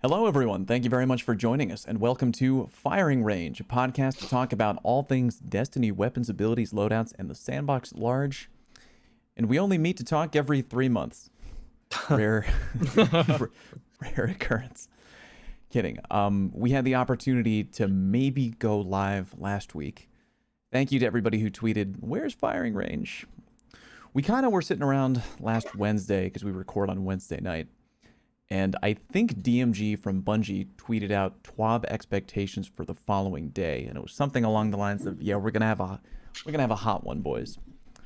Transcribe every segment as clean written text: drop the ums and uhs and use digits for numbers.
Hello, everyone. Thank you very much for joining us, and welcome to Firing Range, a podcast to talk about all things Destiny weapons, abilities, loadouts, and the Sandbox at large. And we only meet to talk every 3 months. Rare occurrence. Kidding. We had the opportunity to maybe go live last week. Thank you to everybody who tweeted, "Where's Firing Range?" We kind of were sitting around last Wednesday because we record on Wednesday night. And I think DMG from Bungie tweeted out TWAB expectations for the following day, and it was something along the lines of, "Yeah, we're gonna have a hot one, boys.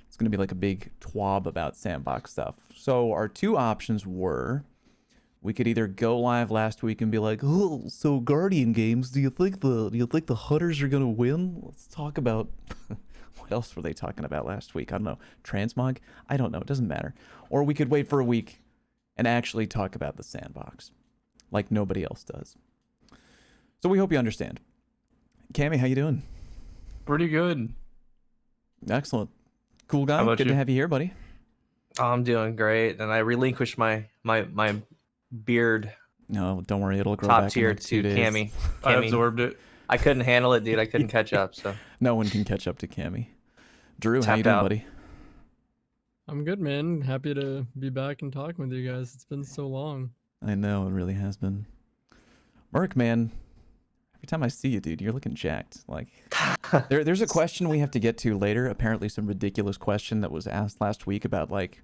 It's gonna be like a big TWAB about Sandbox stuff." So our two options were, we could either go live last week and be like, "Oh, so Guardian games, do you think the Hunters are gonna win? Let's talk about." What else were they talking about last week? I don't know. Transmog? I don't know. It doesn't matter. Or we could wait for a week and actually talk about the Sandbox like nobody else does. So we hope you understand. Cammy, how you doing? Pretty good. Excellent. Cool guy. How about Good you? to have you here, buddy. I'm doing great, and I relinquished my beard No, don't worry. It'll grow top back tier in like 2 to days. Cammy. I absorbed it. I couldn't handle it, dude. I couldn't catch up. So No one can catch up to Cammy. Drew, how you Tapped doing, out. buddy? I'm good, man. Happy to be back and talking with you guys. It's been so long. I know, it really has been. Merc, man. Every time I see you, dude, you're looking jacked. Like, there's a question we have to get to later. Apparently some ridiculous question that was asked last week about, like,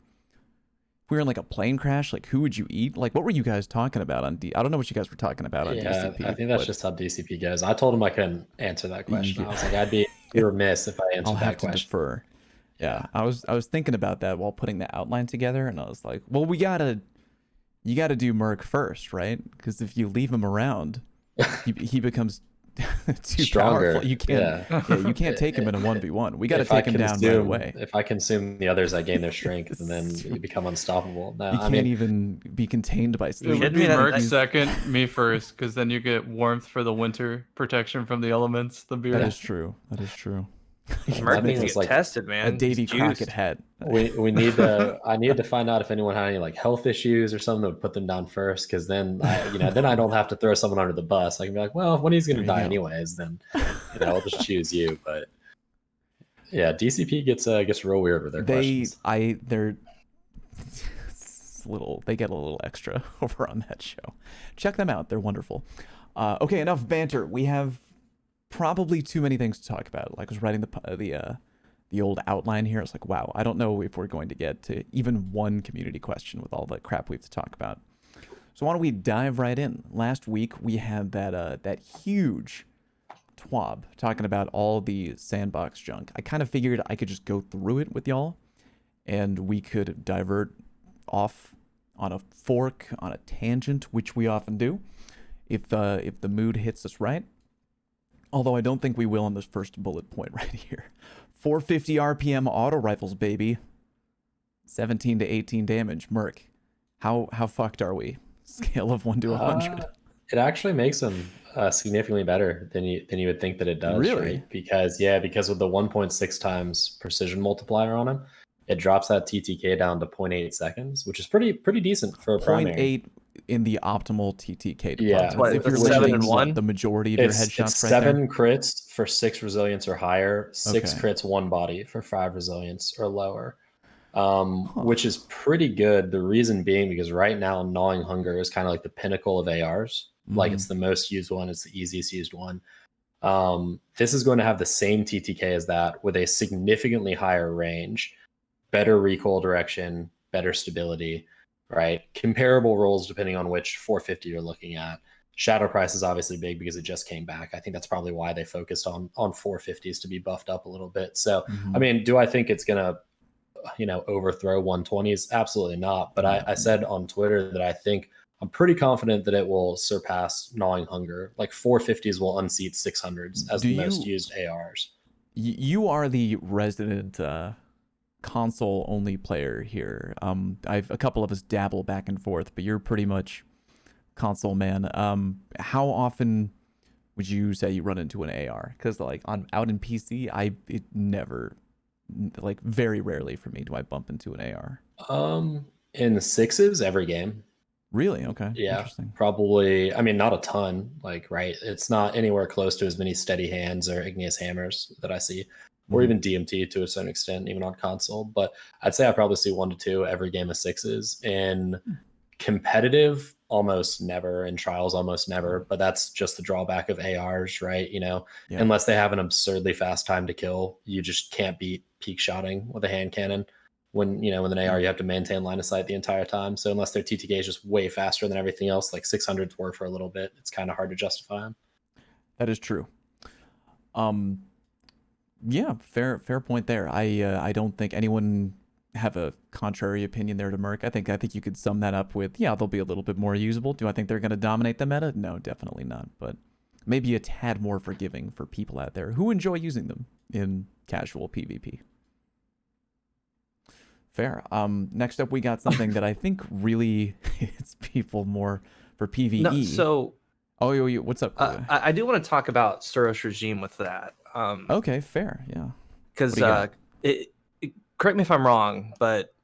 if we were in like a plane crash, like, who would you eat? Like, what were you guys talking about on I don't know what you guys were talking about on DCP. I think that's just how DCP goes. I told him I couldn't answer that question. Yeah. I was like, I'd be remiss if I answered I'll that have to question. defer. Yeah, I was thinking about that while putting the outline together, and I was like, well, you gotta do Merc first, right? Because if you leave him around, he becomes too Stronger. powerful. You can't, you can't take him in a 1v1. We got to If I take him down right away. If I consume the others, I gain their strength, and then you become unstoppable. No, You I can't mean, even be contained by It sleep. would me be that- Merc I- second, me first, because then you get warmth for the winter, protection from the elements, the beard. That is true. That is true. Merc I needs to think it's get like tested, man. A Davy He's Crockett juiced. hat. we need to. I needed to find out if anyone had any like health issues or something that would put them down first, because then then I don't have to throw someone under the bus. I can be like, well, when he's going to There you die go. anyways, then I'll just choose you. But yeah, DCP gets real weird with their questions. They get a little extra over on that show. Check them out. They're wonderful. Okay, enough banter. We have probably too many things to talk about. Like, I was writing the old outline here. I was like, wow, I don't know if we're going to get to even one community question with all the crap we have to talk about. So why don't we dive right in? Last week we had that huge TWAB talking about all the Sandbox junk. I kind of figured I could just go through it with y'all, and we could divert off on a fork, on a tangent, which we often do, if the mood hits us right. Although I don't think we will on this first bullet point right here. 450 RPM auto rifles, baby. 17 to 18 damage. Merc, how fucked are we? Scale of 1 to 100. It actually makes them significantly better than you would think that it does. Really? Right? Because with the 1.6 times precision multiplier on them, it drops that TTK down to 0.8 seconds, which is pretty decent for a primary. 0.8 in the optimal TTK Yeah. deposit. What, If the you're 7 limiting and 1? the majority of your It's headshots right there. 7 crits for 6 resilience or higher, 6 Okay. crits 1 body for 5 resilience or lower, which is pretty good. The reason being because right now Gnawing Hunger is kind of like the pinnacle of ARs. Like, it's the most used one, it's the easiest used one. This is going to have the same TTK as that with a significantly higher range, better recoil direction, better stability, right? Comparable rolls depending on which 450 you're looking at. Shadow Price is obviously big because it just came back. I think that's probably why they focused on 450s to be buffed up a little bit. So, I mean, do I think it's going to, overthrow 120s? Absolutely not. But I said on Twitter that I'm pretty confident that it will surpass Gnawing Hunger. Like 450s will unseat 600s as the most used ARs. You are the resident console only player here. A couple of us dabble back and forth, but you're pretty much console man. How often would you say you run into an AR? Because like out in PC, it never, like very rarely for me do I bump into an AR. In the 6s every game. Really? Okay. Yeah, Interesting. probably. I mean, not a ton. Like, right? It's not anywhere close to as many steady hands or igneous hammers that I see, or Mhm. even DMT to a certain extent, even on console. But I'd say I probably see 1 to 2 every game of sixes. In competitive, almost never. In trials, almost never. But that's just the drawback of ARs, right? You know, Yeah. unless they have an absurdly fast time to kill, you just can't beat peak shotting with a hand cannon. When with an AR, you have to maintain line of sight the entire time. So unless their TTK is just way faster than everything else, like 600s work for a little bit, it's kind of hard to justify them. That is true. Yeah, fair point there. I don't think anyone have a contrary opinion there to Merc. I think you could sum that up with, yeah, they'll be a little bit more usable. Do I think they're going to dominate the meta? No, definitely not. But maybe a tad more forgiving for people out there who enjoy using them in casual PvP. Fair. Next up, we got something that I think really hits people more for PvE. No, so oh, what's up? I do want to talk about Suros regime with that. Okay, fair. Yeah. Because correct me if I'm wrong, but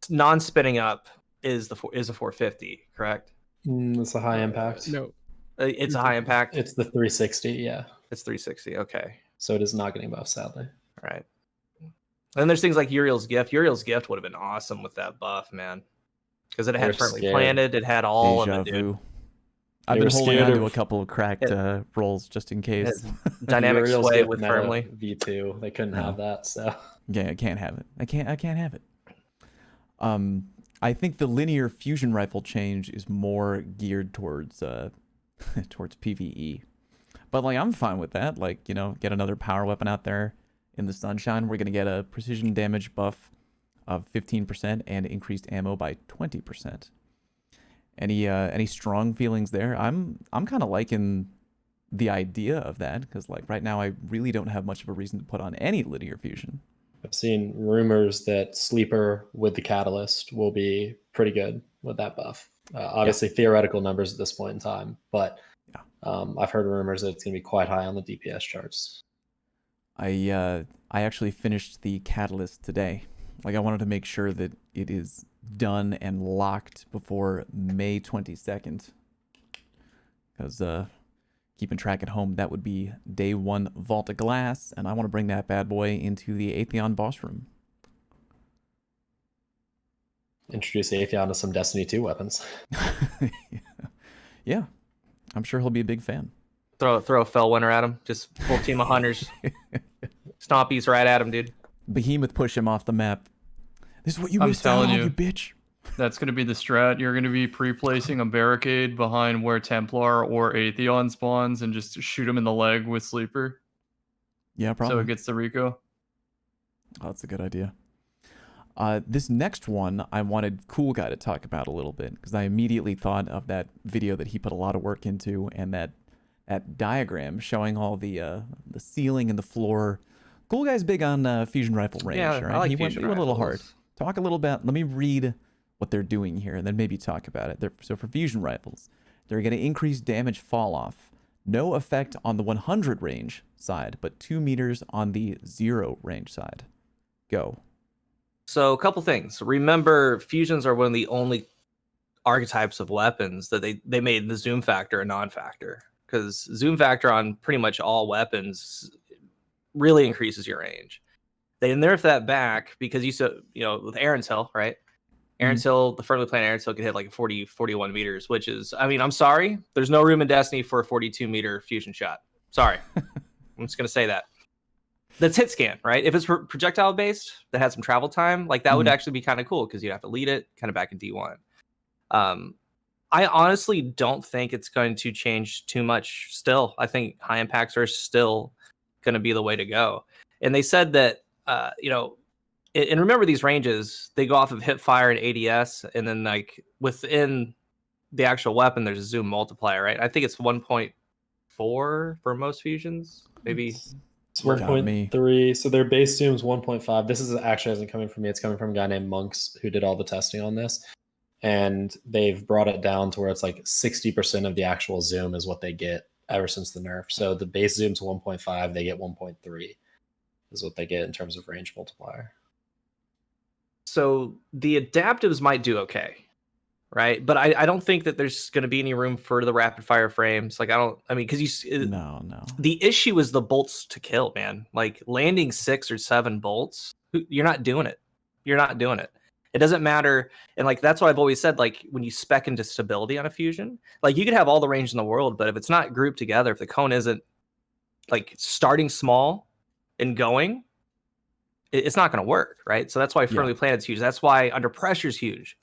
non-spinning up is a 450, correct? It's a high impact. No. It's a high impact. It's the 360. Yeah. It's 360. Okay. So it is not getting buffed, sadly. All right. And there's things like Uriel's Gift. Uriel's Gift would have been awesome with that buff, man. Because it had firmly planted. It had all Deja of it, vu. dude. I've been holding on to a couple of cracked rolls just in case. Dynamic Uriel's sway Gift with meta firmly. V2. They couldn't have that, so. Yeah, I can't have it. I can't have it. I think the linear fusion rifle change is more geared towards towards PvE. But like I'm fine with that. Like, get another power weapon out there in the sunshine. We're gonna get a precision damage buff of 15% and increased ammo by 20%. Any strong feelings there? I'm kind of liking the idea of that, because like right now I really don't have much of a reason to put on any linear fusion. I've seen rumors that Sleeper with the Catalyst will be pretty good with that buff. Obviously, theoretical numbers at this point in time, but I've heard rumors that it's going to be quite high on the DPS charts. I actually finished the Catalyst today. Like, I wanted to make sure that it is done and locked before May 22nd. Because keeping track at home, that would be day 1 Vault of Glass, and I want to bring that bad boy into the Atheon boss room. Introduce Atheon to some Destiny 2 weapons. Yeah, I'm sure he'll be a big fan. Throw a fell winner at him. Just full team of hunters. Stompies right at him, dude. Behemoth push him off the map. This is what you I'm missed out telling on, you. you bitch. That's going to be the strat. You're going to be pre-placing a barricade behind where Templar or Atheon spawns and just shoot him in the leg with Sleeper. Yeah, probably. So it gets the Rico. Oh, that's a good idea. This next one, I wanted Cool Guy to talk about a little bit, because I immediately thought of that video that he put a lot of work into, and that diagram showing all the ceiling and the floor. Cool Guy's big on fusion rifle range, Yeah, right? I like he went fusion a little hard. rifles. Talk a little about. Let me read what they're doing here, and then maybe talk about it. So for fusion rifles, they're going to increase damage fall off. No effect on the 100 range side, but 2 meters on the 0 range side. Go. So a couple things. Remember, fusions are one of the only archetypes of weapons that they made the zoom factor a non-factor, because zoom factor on pretty much all weapons really increases your range. They nerfed that back because with Aaron's Hill, right? Aaron's Hill, the firmly planted Aaron's Hill could hit like 40, 41 meters, which is, I'm sorry, there's no room in Destiny for a 42 meter fusion shot. Sorry. I'm just going to say that. That's hit scan, right? If it's projectile based that had some travel time, like that would actually be kind of cool, because you'd have to lead it kind of back in D1. I honestly don't think it's going to change too much still. I think high impacts are still going to be the way to go. And they said that, and remember these ranges, they go off of Hipfire and ADS, and then like within the actual weapon, there's a zoom multiplier, right? I think it's 1.4 for most fusions, maybe. It's 1.3. So their base zoom's 1.5. This isn't coming from me. It's coming from a guy named Monks who did all the testing on this. And they've brought it down to where it's like 60% of the actual zoom is what they get ever since the nerf. So the base zoom's 1.5. They get 1.3 is what they get in terms of range multiplier. So the adaptives might do okay. right? But I don't think that there's going to be any room for the rapid fire frames. Like because No. the issue is the bolts to kill, man. Like landing 6 or 7 bolts, you're not doing it. You're not doing it. It doesn't matter. And like that's why I've always said, like when you spec into stability on a fusion, like you could have all the range in the world, but if it's not grouped together, if the cone isn't like starting small and going, it's not going to work, right? So that's why firmly planted is huge. That's why under pressure is huge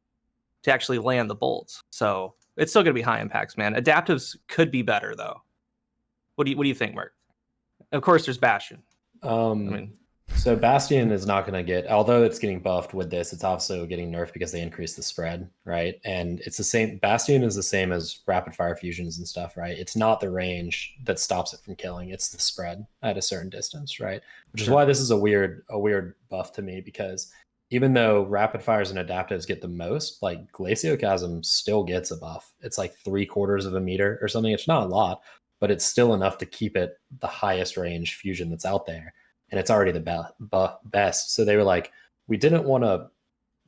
to actually land the bolts. So it's still going to be high impacts, man. Adaptives could be better though. What do you think, Merc? Of course, there's Bastion. So Bastion is not going to get, although it's getting buffed with this, it's also getting nerfed because they increase the spread, right? And it's the same. Bastion is the same as rapid fire fusions and stuff, right? It's not the range that stops it from killing; it's the spread at a certain distance, right? Which is why this is a weird buff to me, because even though rapid fires and adaptives get the most, like Glacioclasm still gets a buff. It's like 3/4 of a meter or something. It's not a lot, but it's still enough to keep it the highest range fusion that's out there. And it's already the best. So they were like, we didn't want to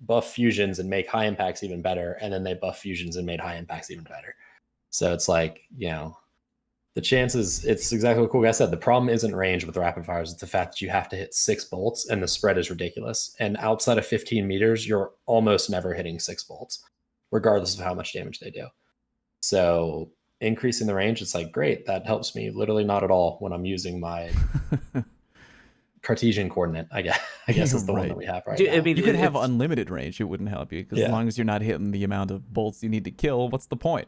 buff fusions and make high impacts even better. And then they buff fusions and made high impacts even better. So it's like, the chances, it's exactly what Cool Guy said. The problem isn't range with rapid fires. It's the fact that you have to hit 6 bolts and the spread is ridiculous. And outside of 15 meters, you're almost never hitting 6 bolts, regardless of how much damage they do. So increasing the range, it's like, great. That helps me literally not at all when I'm using my Cartesian coordinate, I guess is the one that we have right now. I mean, you could have unlimited range. It wouldn't help you because as long as you're not hitting the amount of bolts you need to kill, what's the point?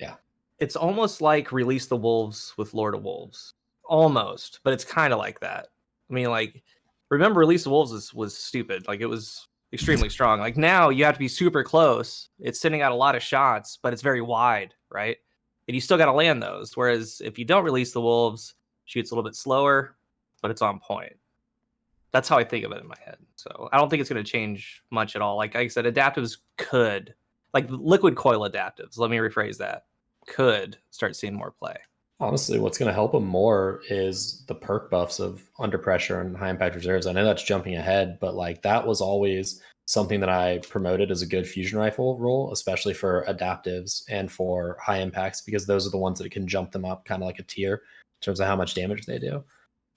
Yeah. It's almost like Release the Wolves with Lord of Wolves. Almost, but it's kind of like that. I mean, like, remember Release the Wolves was stupid. Like, it was extremely strong. Like, now you have to be super close. It's sending out a lot of shots, but it's very wide, right? And you still got to land those. Whereas if you don't Release the Wolves, shoots a little bit slower, but it's on point. That's how I think of it in my head. So I don't think it's going to change much at all. Like I said, adaptives could, like liquid coil adaptives, let me rephrase that, could start seeing more play. Honestly, what's going to help them more is the perk buffs of under pressure and high impact reserves. I know that's jumping ahead, but like that was always something that I promoted as a good fusion rifle role, especially for adaptives and for high impacts, because those are the ones that can jump them up kind of like a tier in terms of how much damage they do.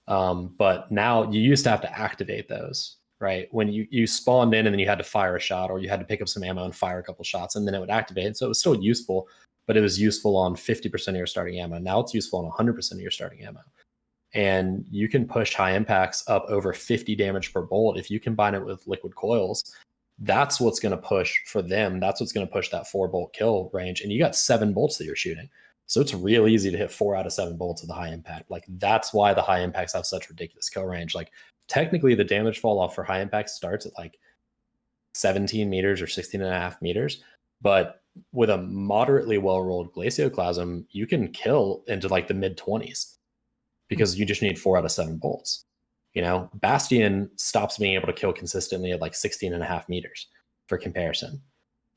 But now you used to have to activate those, right? When you spawned in and then you had to fire a shot, or you had to pick up some ammo and fire a couple shots, and then it would activate. So it was still useful, but it was useful on 50% of your starting ammo. Now it's useful on 100% of your starting ammo. And you can push high impacts up over 50 damage per bolt. If you combine it with liquid coils, that's what's going to push for them. That's what's going to push that 4-bolt kill range. And you got 7 bolts that you're shooting. So it's real easy to hit 4 out of 7 bolts with the high impact. Like that's why the high impacts have such ridiculous kill range. Like technically the damage fall off for high impact starts at like 17 meters or 16.5 meters. But with a moderately well-rolled Glacioclasm, you can kill into like the mid-20s because you just need 4 out of 7 bolts. Bastion stops being able to kill consistently at like 16.5 meters for comparison.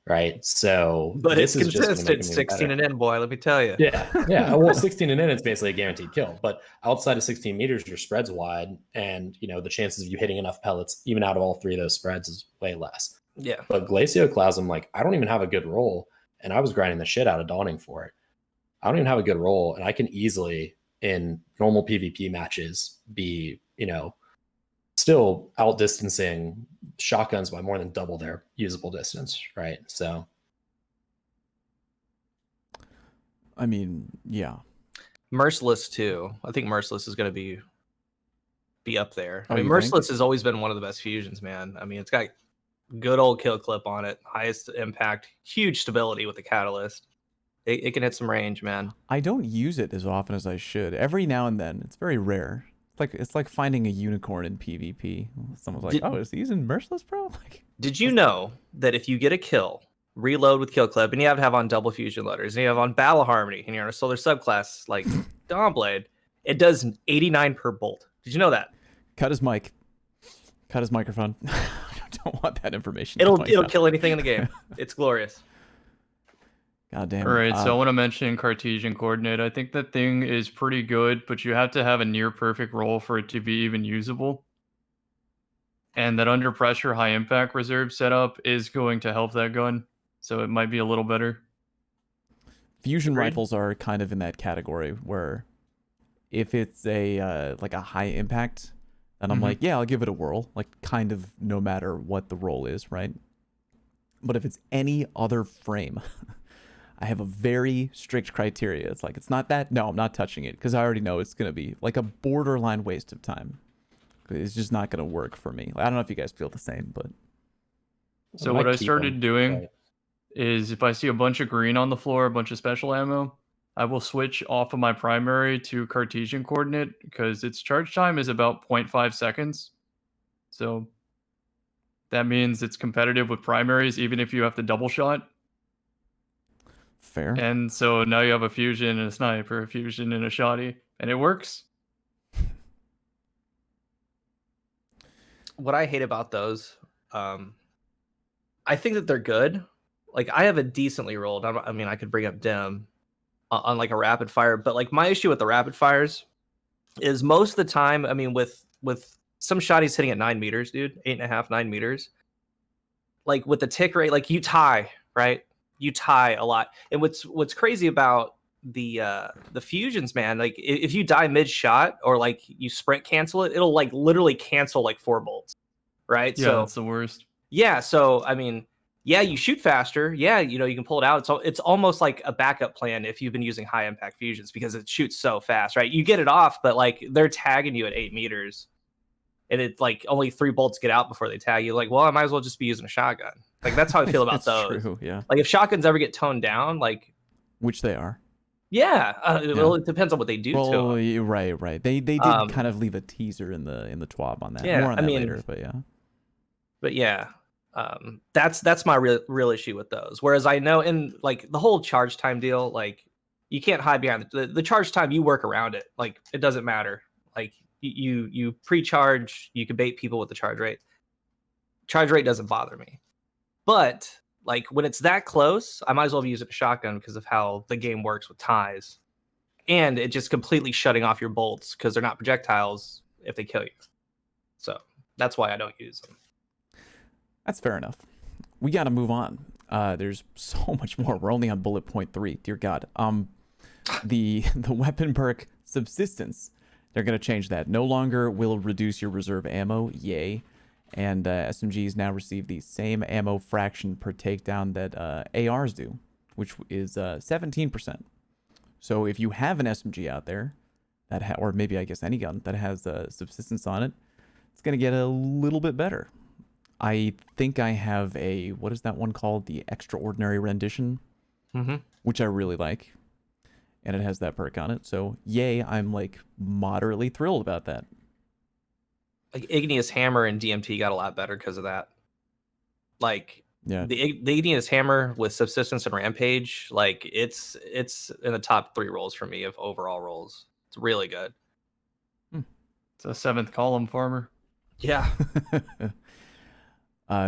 Right. So, but it's consistent 16 and in, boy, let me tell you. Yeah. Well, 16 and in, it's basically a guaranteed kill. But outside of 16 meters, your spread's wide, and the chances of you hitting enough pellets, even out of all 3 of those spreads, is way less. Yeah. But Glacioclasm, like, I don't even have a good roll, and I was grinding the shit out of Dawning for it. I don't even have a good roll, and I can easily, in normal PvP matches, be, still outdistancing shotguns by more than double their usable distance, right? So, I mean, yeah. Merciless too. I think Merciless is going to be up there. Oh, I mean, Merciless has always been one of the best fusions, man. I mean, it's got good old kill clip on it, highest impact, huge stability with the catalyst. It can hit some range, man. I don't use it as often as I should. Every now and then, it's very rare. It's like finding a unicorn in PvP. Someone's like, "Oh, is he using Merciless, bro?" Like, did you know that if you get a kill, reload with kill clip, and you have to have on double fusion loaders, and you have on Battle Harmony, and you're on a solar subclass like Dawnblade, it does 89 per bolt. Did you know that? Cut his mic. Cut his microphone. I don't want that information. It'll kill anything in the game. It's glorious. God damn. All right, so I want to mention Cartesian coordinate. I think that thing is pretty good, but you have to have a near perfect roll for it to be even usable. And that under pressure high impact reserve setup is going to help that gun. so it might be a little better. Fusion Agreed. rifles are kind of in that category where if it's a like a high impact, then I'm Mhm. like, yeah, I'll give it a whirl, like kind of no matter what the roll is, right? But if it's any other frame, I have a very strict criteria. It's like, it's not that, no, I'm not touching it because I already know it's going to be like a borderline waste of time. It's just not going to work for me. I don't know if you guys feel the same, but So might what I keep started 'em, doing right. is if I see a bunch of green on the floor, a bunch of special ammo, I will switch off of my primary to Cartesian coordinate because its charge time is about 0.5 seconds. So that means it's competitive with primaries, even if you have to double shot. fair. And so now you have a fusion and a sniper, a fusion and a shotty, and it works. What I hate about those, I think that they're good. Like I have a decently rolled. I mean, I could bring up Dim on like a rapid fire, but like my issue with the rapid fires is most of the time. I mean, with some shotties hitting at 9 meters, dude, 8.5, 9 meters. Like with the tick rate, like you tie, right? You tie a lot. And what's crazy about the fusions, man, like if you die mid shot or like you sprint cancel it, it'll like literally cancel like 4 bolts, right? Yeah, So that's the worst. yeah, so I mean, yeah, you shoot faster. Yeah, you know, you can pull it out. It's almost like a backup plan if you've been using high impact fusions because it shoots so fast, right? You get it off, but like they're tagging you at 8 meters. And it's like only 3 bolts get out before they tag you. Like, well, I might as well just be using a shotgun. Like that's how I feel about It's those. true, yeah. Like if shotguns ever get toned down, like Which they are. yeah, well, it depends on what they do to Well, them. right. They did kind of leave a teaser in the TWAB on that. yeah, More on I that mean- later, but yeah. But yeah, that's my real issue with those. Whereas I know in like the whole charge time deal, like you can't hide behind the charge time. You work around it. Like it doesn't matter. Like you pre-charge, you can bait people with the charge rate. Charge rate doesn't bother me. But like when it's that close, I might as well be using a shotgun because of how the game works with ties. And it just completely shutting off your bolts because they're not projectiles if they kill you. So that's why I don't use them. That's fair enough. We got to move on. There's so much more. We're only on bullet point 3. Dear God. The weapon perk subsistence. They're going to change that. No longer will reduce your reserve ammo. Yay. And SMGs now receive the same ammo fraction per takedown that ARs do, which is 17%. So if you have an SMG out there, that or maybe I guess any gun that has subsistence on it, it's going to get a little bit better. I think I have a, what is that one called? The Extraordinary Rendition, which I really like. And it has that perk on it. So yay, I'm like moderately thrilled about that. Like Igneous Hammer and DMT got a lot better because of that. Like Yeah. the Igneous Hammer with Subsistence and Rampage, like it's in the top 3 rolls for me of overall rolls. It's really good. It's a 7th column farmer. Yeah.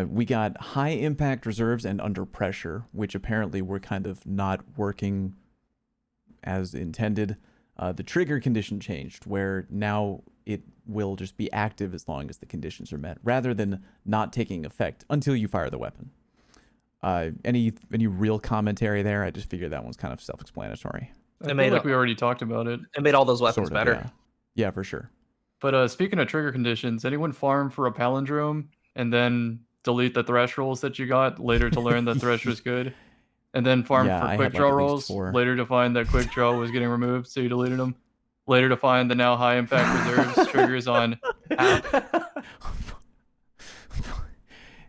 We got high impact reserves and under pressure, which apparently were kind of not working as intended. The trigger condition changed, where now it will just be active as long as the conditions are met, rather than not taking effect until you fire the weapon. Any real commentary there? I just figured that one's kind of self-explanatory. I feel like we already talked about it. It made all those weapons Sort of, better. Yeah, for sure. But speaking of trigger conditions, anyone farm for a palindrome and then delete the thresh rolls that you got later to learn that thresh was good? And then farm Yeah, I for had, quick like, draw at least rolls 4. later to find that quick draw was getting removed, so you deleted them. Later to find the now high impact reserves triggers on app.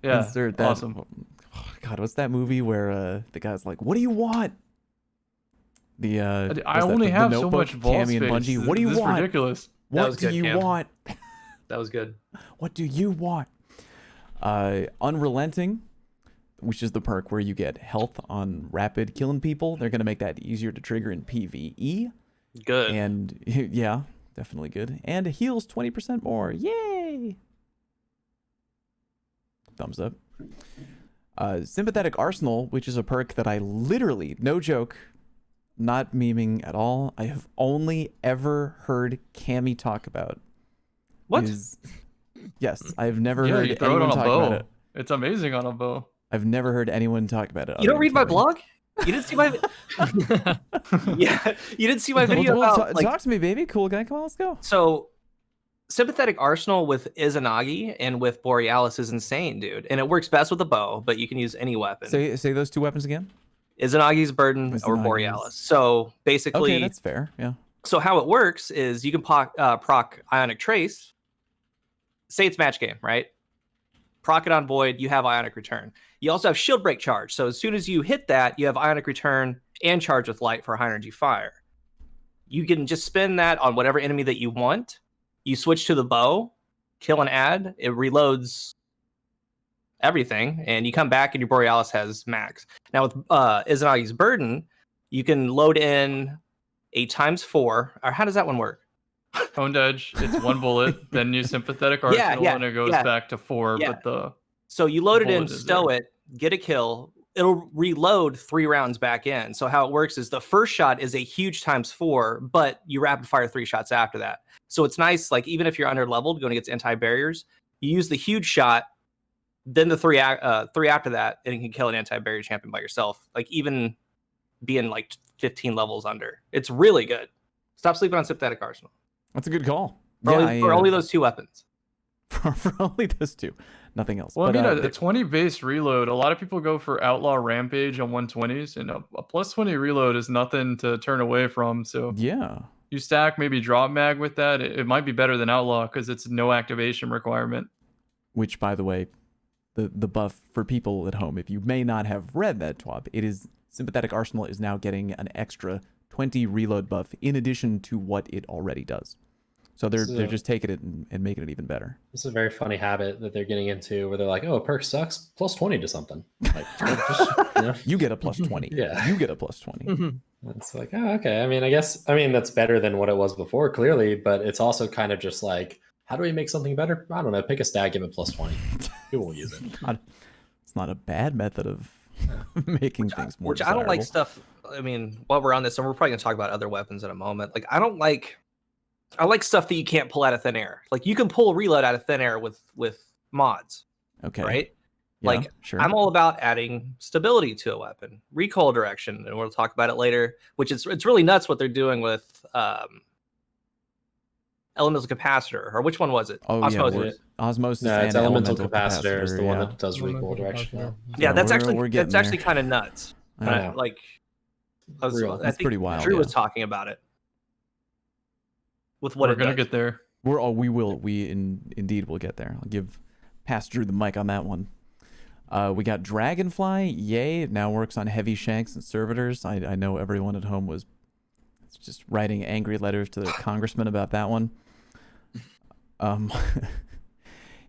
Yeah, Insert that. awesome. Oh, God, what's that movie where the guy's like, "What do you want?" The I only have so much vault Cammy and space. Bungie. What do you This is want? ridiculous. What was do good, you Cam. want? That was good. What do you want? Unrelenting, which is the perk where you get health on rapid killing people. They're gonna make that easier to trigger in PvE. Good. And yeah, definitely good. And heals 20% more. Yay! Thumbs up. Sympathetic Arsenal, which is a perk that I literally, no joke, not memeing at all, I have only ever heard Cammy talk about. What? Yes, I've never Yeah, heard you throw it anyone on a talk about bow. it. It's amazing on a bow. I've never heard anyone talk about it. You don't other read than my Timmy. blog? You didn't see my yeah, you didn't see my video Well, about like talk to me, baby. Cool guy. Come on, let's go. so Sympathetic Arsenal with Izanagi and with Borealis is insane, dude. And it works best with a bow, but you can use any weapon. Say those two weapons again. Izanagi's Burden or Izanagi's- Borealis. So basically, Okay, that's fair. Yeah. so how it works is you can proc Ionic Trace. Say it's match game, right? Proc it on Void, you have Ionic Return. You also have Shield Break Charge. So as soon as you hit that, you have Ionic Return and Charge with Light for high energy fire. You can just spin that on whatever enemy that you want. You switch to the bow, kill and add. It reloads everything, and you come back and your Borealis has max. Now with Izanagi's Burden, you can load in a ×4. Or how does that one work? Honed Edge, it's 1 bullet, then you Sympathetic Arsenal, yeah, and it goes yeah. back to 4. Yeah. But the So you load it in, bullet is stow there. it, get a kill. It'll reload 3 rounds back in. So how it works is the first shot is a huge ×4, but you rapid fire 3 shots after that. So it's nice, like even if you're under leveled going against anti-barriers, you use the huge shot, then the 3 after that, and you can kill an anti-barrier champion by yourself. Like even being like 15 levels under. It's really good. Stop sleeping on Sympathetic Arsenal. That's a good call. For, Yeah, only, for only those 2 weapons. for only those two, nothing else. Well, But, I mean, a 20 base reload. A lot of people go for Outlaw Rampage on 120s, and a +20 reload is nothing to turn away from. So yeah. you stack maybe drop mag with that. It might be better than Outlaw because it's no activation requirement. Which, by the way, the buff for people at home, if you may not have read that TWAB, it is Sympathetic Arsenal is now getting an extra 20 reload buff in addition to what it already does. So they're just taking it and making it even better. This is a very funny habit that they're getting into where they're like, oh, a perk sucks, +20 to something. Like, just, you know? You get a +20. Yeah. You get a +20. It's like, oh, okay. I mean, that's better than what it was before, clearly, but it's also kind of just like, how do we make something better? I don't know. Pick a stat, give it +20. People will use it. It's not a bad method of making things more Which I don't like desirable. stuff. I mean, while we're on this, and we're probably gonna talk about other weapons in a moment. Like, I like stuff that you can't pull out of thin air. Like you can pull a reload out of thin air with mods, Okay. right? Yeah, Like sure. I'm all about adding stability to a weapon, recoil direction, and we'll talk about it later. Which it's really nuts what they're doing with elemental capacitor, or which one was it? Oh, Osmosis. yeah. Osmosis No, it's and elemental capacitor is the one yeah. that does recoil Elemental direction. capacitor. Now. Yeah, that's we're getting actually there. kind of nuts. I know. Like, I Real. think That's pretty wild, Drew yeah. was talking about it. With what We're it gonna does. get there. We indeed will get there. I'll give Past Drew the mic on that one. We got Dragonfly. Yay! It now works on heavy shanks and servitors. I know everyone at home was just writing angry letters to their congressman about that one.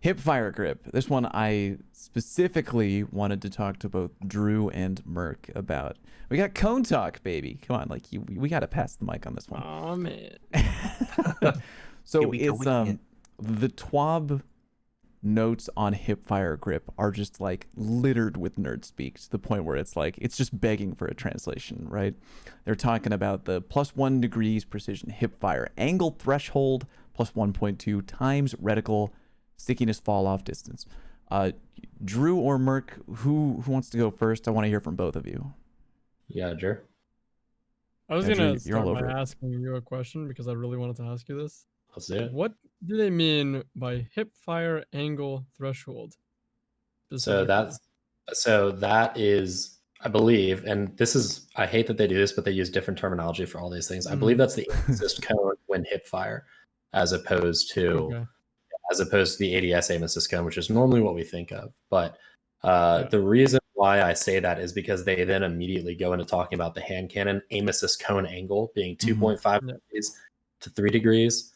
Hipfire grip. This one I specifically wanted to talk to both Drew and Merc about. We got Cone Talk, baby. Come on, like we got to pass the mic on this one. Oh man. So Here we go it's again. the TWAB notes on Hipfire grip are just like littered with nerd speak to the point where it's like it's just begging for a translation, right? They're talking about the +1 degrees precision Hipfire angle threshold +1.2 times reticle stickiness fall off distance. Drew or Merc, who wants to go first? I want to hear from both of you. Yeah, Drew. I was Yeah, Drew, gonna you're all start over by it. asking you a question because I really wanted to ask you this. Let's do it. What do they mean by hipfire angle threshold? So that is, I believe, and this is, I hate that they do this, but they use different terminology for all these things. I believe that's the assist cone when hip fire, as opposed to the ADS aim assist cone, which is normally what we think of. But the reason why I say that is because they then immediately go into talking about the hand cannon aim assist cone angle being 2.5 degrees to 3 degrees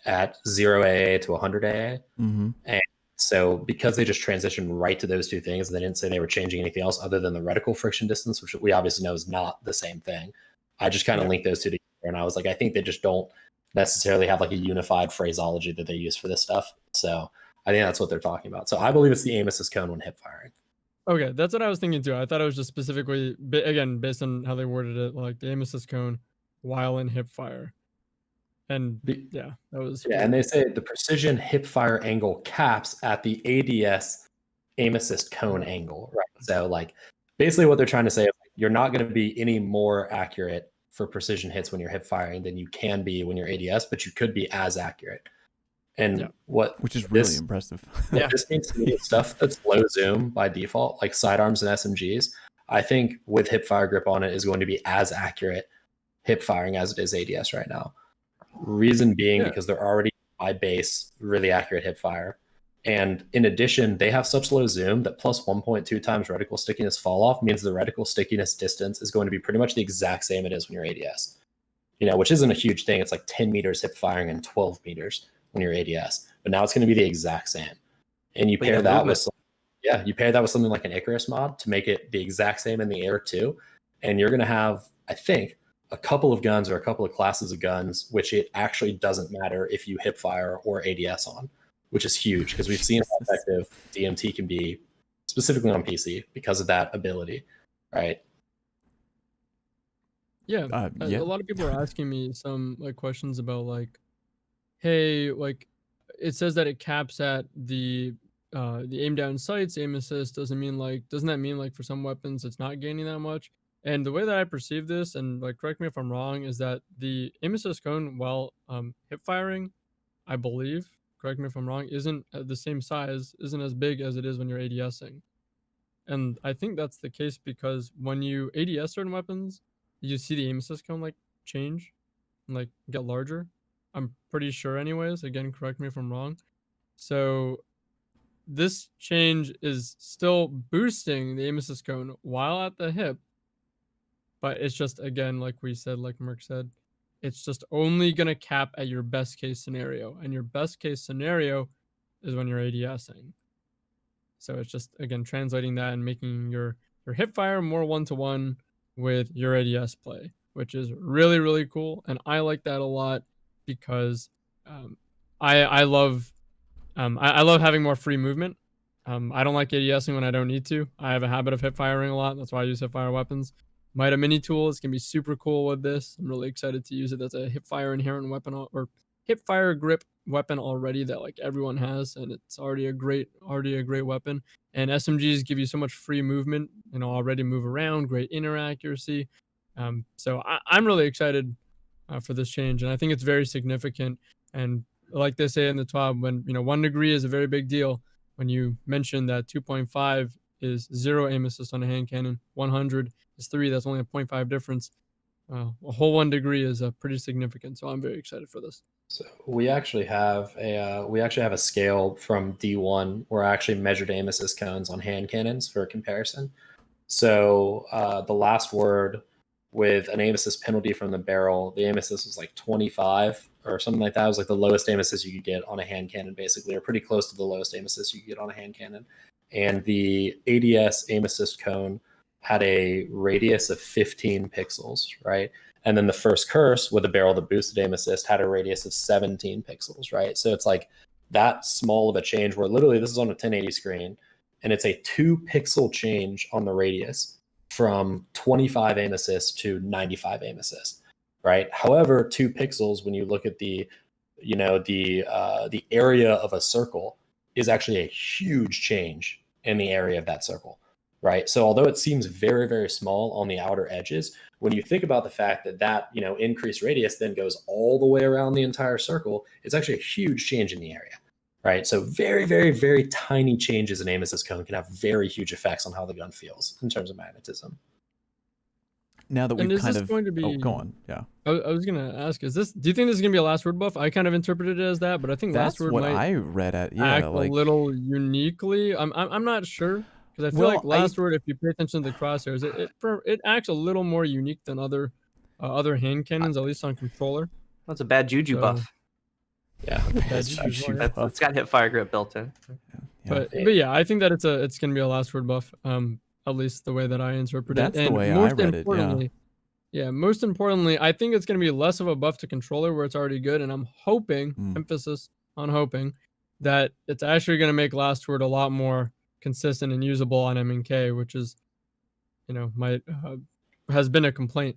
at 0 AA to 100 AA. Mm-hmm. And so because they just transitioned right to those two things, they didn't say they were changing anything else other than the reticle friction distance, which we obviously know is not the same thing. I just kind of linked those two together, and I was like, I think they just don't necessarily have like a unified phraseology that they use for this stuff. So I think that's what they're talking about. So I believe it's the aim assist cone when hip firing. Okay, that's what I was thinking too. I thought it was just specifically, again, based on how they worded it, like the aim assist cone while in hip fire. And yeah, that was. Yeah, and they say the precision hip fire angle caps at the ADS aim assist cone angle, right? So like basically what they're trying to say is like, you're not going to be any more accurate for precision hits when you're hip firing than you can be when you're ADS, but you could be as accurate. And which is really impressive. What this means to me is stuff that's low zoom by default, like sidearms and SMGs, I think with hipfire grip on it is going to be as accurate hip firing as it is ADS right now. Reason being because they're already by base really accurate hip fire. And in addition, they have such low zoom that plus 1.2 times reticle stickiness fall off means the reticle stickiness distance is going to be pretty much the exact same it is when you're ADS. You know, which isn't a huge thing. It's like 10 meters hip firing and 12 meters when you're ADS. But now it's going to be the exact same. And you pair that with you pair that with something like an Icarus mod to make it the exact same in the air too. And you're going to have, I think, a couple of guns or a couple of classes of guns, which it actually doesn't matter if you hip fire or ADS on, which is huge because we've seen how effective DMT can be specifically on PC because of that ability, right? Yeah, a lot of people are asking me some like questions about like, hey, like it says that it caps at the aim down sights, aim assist doesn't that mean like for some weapons it's not gaining that much? And the way that I perceive this, and like correct me if I'm wrong, is that the aim assist cone, while hip firing, I believe, correct me if I'm wrong, isn't the same size, isn't as big as it is when you're ADSing. And I think that's the case because when you ADS certain weapons, you see the aim assist cone like change and like get larger. I'm pretty sure anyways. Again, correct me if I'm wrong. So this change is still boosting the aim assist cone while at the hip, but it's just, again, like we said, like Merc said, it's just only going to cap at your best case scenario. And your best case scenario is when you're ADSing. So it's just, again, translating that and making your hip fire more one-to-one with your ADS play, which is really, really cool. And I like that a lot because I love having more free movement. I don't like ADSing when I don't need to. I have a habit of hip firing a lot. That's why I use hip fire weapons. Mida mini tools can be super cool with this. I'm really excited to use it. That's a hip fire inherent weapon or hip fire grip weapon already that like everyone has, and it's already a great weapon. And SMGs give you so much free movement, you know, already move around, great inner accuracy. So I'm really excited for this change, and I think it's very significant. And like they say in the TWAB, when 1 degree is a very big deal. When you mention that 2.5 is 0 aim assist on a hand cannon, 100 is 3. That's only a 0.5 difference. A whole 1 degree is pretty significant. So I'm very excited for this. So we actually have a scale from D1 where I actually measured aim assist cones on hand cannons for comparison. So the last word with an aim assist penalty from the barrel, the aim assist was like 25 or something like that. It was like the lowest aim assist you could get on a hand cannon, basically, or pretty close to the lowest aim assist you could get on a hand cannon. And the ADS aim assist cone had a radius of 15 pixels, right? And then the first curse with a barrel that boosted aim assist had a radius of 17 pixels, right? So it's like that small of a change where literally this is on a 1080 screen and it's a 2 pixel change on the radius from 25 aim assist to 95 aim assist, right? However, 2 pixels, when you look at the area of a circle, is actually a huge change in the area of that circle, right? So although it seems very, very small on the outer edges, when you think about the fact that increased radius then goes all the way around the entire circle, it's actually a huge change in the area, right? So very, very, very tiny changes in aim assist cone can have very huge effects on how the gun feels in terms of magnetism. Now that we've kind of going to be... Oh, go on. Yeah. I was gonna ask, do you think this is gonna be a last word buff? I kind of interpreted it as that, but I think that's last word what might I read at. Yeah, act a little uniquely. I'm not sure because I feel like last word, if you pay attention to the crosshairs, it acts a little more unique than other hand cannons, at least on controller. That's a bad juju buff. Yeah, it's got hip fire grip built in. But yeah, I think that it's gonna be a last word buff. At least the way that I interpret it. That's the way I read it. Yeah, most importantly, I think it's going to be less of a buff to controller where it's already good. And I'm hoping, emphasis on hoping, that it's actually going to make last word a lot more consistent and usable on MNK, which is, has been a complaint,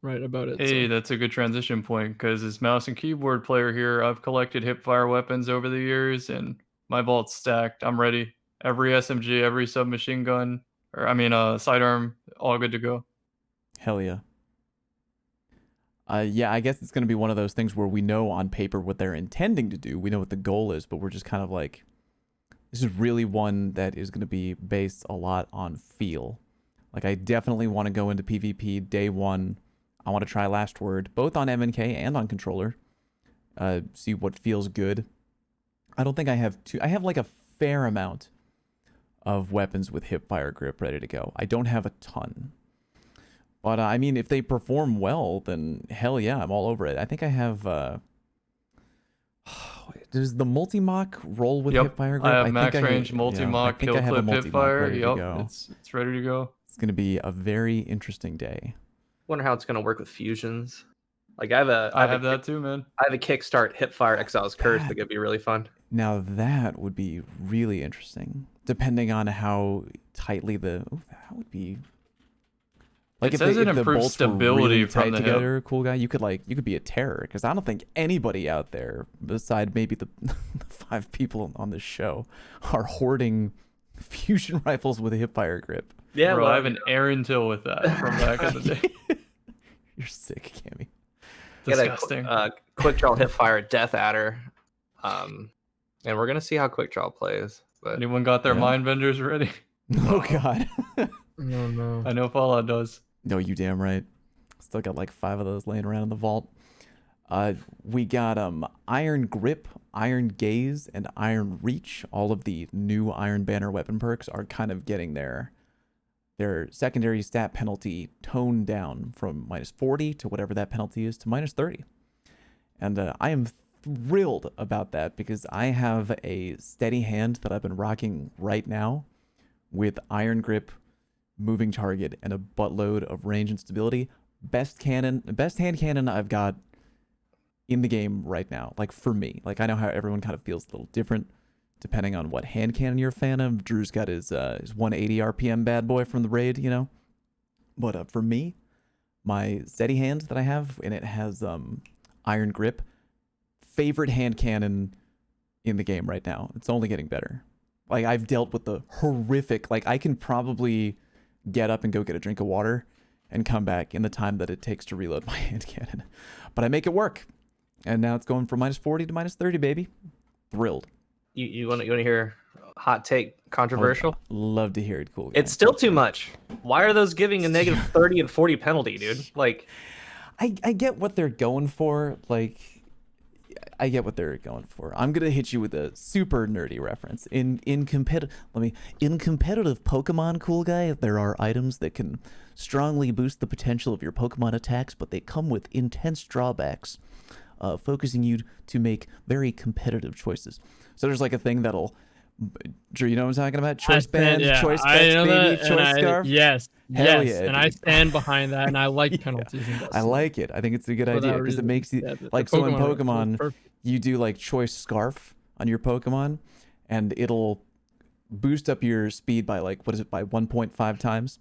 right, about it. Hey, that's a good transition point because as mouse and keyboard player here, I've collected hipfire weapons over the years and my vault's stacked. I'm ready. every SMG, every submachine gun, or I mean, sidearm, all good to go. Hell yeah. Yeah, I guess it's going to be one of those things where we know on paper what they're intending to do. We know what the goal is, but we're just kind of like, this is really one that is going to be based a lot on feel. Like, I definitely want to go into PvP day one. I want to try Last Word, both on MNK and on controller. See what feels good. I don't think I have I have like a fair amount of weapons with Hipfire grip ready to go. I don't have a ton. But, I mean, if they perform well, then hell yeah, I'm all over it. I think I have... does the multi-mock roll with Hipfire grip? I have max range multi-mock, kill clip Hipfire. Yep, it's ready to go. It's going to be a very interesting day. Wonder how it's going to work with fusions. Like, I have that too, man. I have a kickstart Hipfire Exile's Curse that could be really fun. Now, that would be really interesting, depending on how tightly that would be... Like, it says it improves stability really from the together, hip. cool guy, you could be a terror, because I don't think anybody out there, beside maybe the 5 people on this show, are hoarding fusion rifles with a Hipfire grip. Yeah, bro, I have an Aaron Till with that from back in the day. You're sick, Cammy. Disgusting. Quick draw Hipfire Death Adder, and we're gonna see how quick draw plays. But anyone got their mind benders ready? Oh God. No. I know Fallout does. No, you damn right. Still got like 5 of those laying around in the vault. We got Iron Grip, Iron Gaze, and Iron Reach. All of the new Iron Banner weapon perks are kind of getting their secondary stat penalty toned down from -40 to whatever that penalty is to -30. And I am thrilled about that because I have a steady hand that I've been rocking right now with Iron Grip, moving target, and a buttload of range and stability. Best hand cannon I've got in the game right now. Like, for me, like, I know how everyone kind of feels a little different depending on what hand cannon you're a fan of. Drew's got his 180 RPM bad boy from the raid, you know. But for me, my steady hand that I have, and it has Iron Grip, favorite hand cannon in the game right now. It's only getting better. Like, I've dealt with the horrific, like, I can probably get up and go get a drink of water and come back in the time that it takes to reload my hand cannon. But I make it work. And now it's going from -40 to -30, baby. Thrilled. You want to hear hot take, controversial? Love to hear it, cool guy. It's still too much. Why are those giving a -30 and 40 penalty, dude? Like, I get what they're going for. Like, I get what they're going for. I'm gonna hit you with a super nerdy reference. In competitive Pokemon, cool guy, there are items that can strongly boost the potential of your Pokemon attacks, but they come with intense drawbacks, focusing you to make very competitive choices. So there's like a thing that'll, Drew, you know what I'm talking about? Choice band, choice specs, baby, choice scarf. Yes, Hell yes, yeah, and I stand behind that, and I like penalties. I like it. I think it's a good idea because it makes you like, so in Pokemon, you do like choice scarf on your Pokemon, and it'll boost up your speed by like, what is it, by 1.5 times,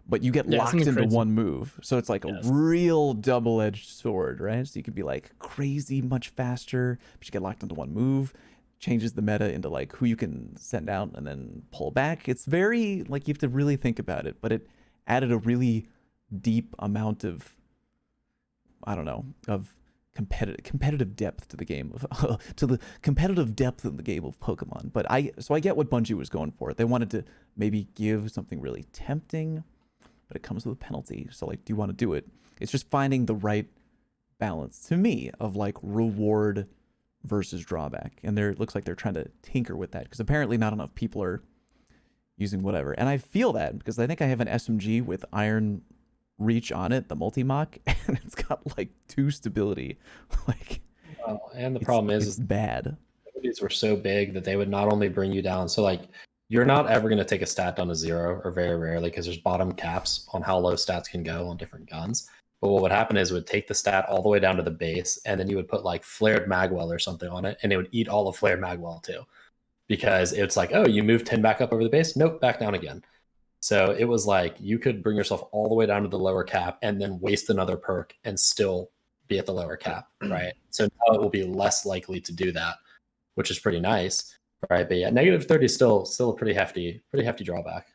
but you get locked into one move. So it's like a real double-edged sword, right? So you could be like crazy much faster, but you get locked into one move. Changes the meta into like who you can send out and then pull back. It's very like, you have to really think about it, but it added a really deep amount of, I don't know, of competitive depth to the game of to the competitive depth in the game of Pokemon. But I get what Bungie was going for. They wanted to maybe give something really tempting, but it comes with a penalty. So like, do you want to do it? It's just finding the right balance to me of like reward versus drawback, and it looks like they're trying to tinker with that because apparently not enough people are using whatever. And I feel that because I think I have an SMG with Iron Reach on it, the multi-mock, and it's got like 2 stability. Like, and the problem is bad. These were so big that they would not only bring you down. So like, you're not ever going to take a stat down to 0, or very rarely, because there's bottom caps on how low stats can go on different guns. But what would happen is it would take the stat all the way down to the base, and then you would put like Flared Magwell or something on it, and it would eat all of Flared Magwell too. Because it's like, oh, you moved 10 back up over the base? Nope, back down again. So it was like, you could bring yourself all the way down to the lower cap and then waste another perk and still be at the lower cap, right? So now it will be less likely to do that, which is pretty nice. Right, but yeah, -30 is still a pretty hefty drawback.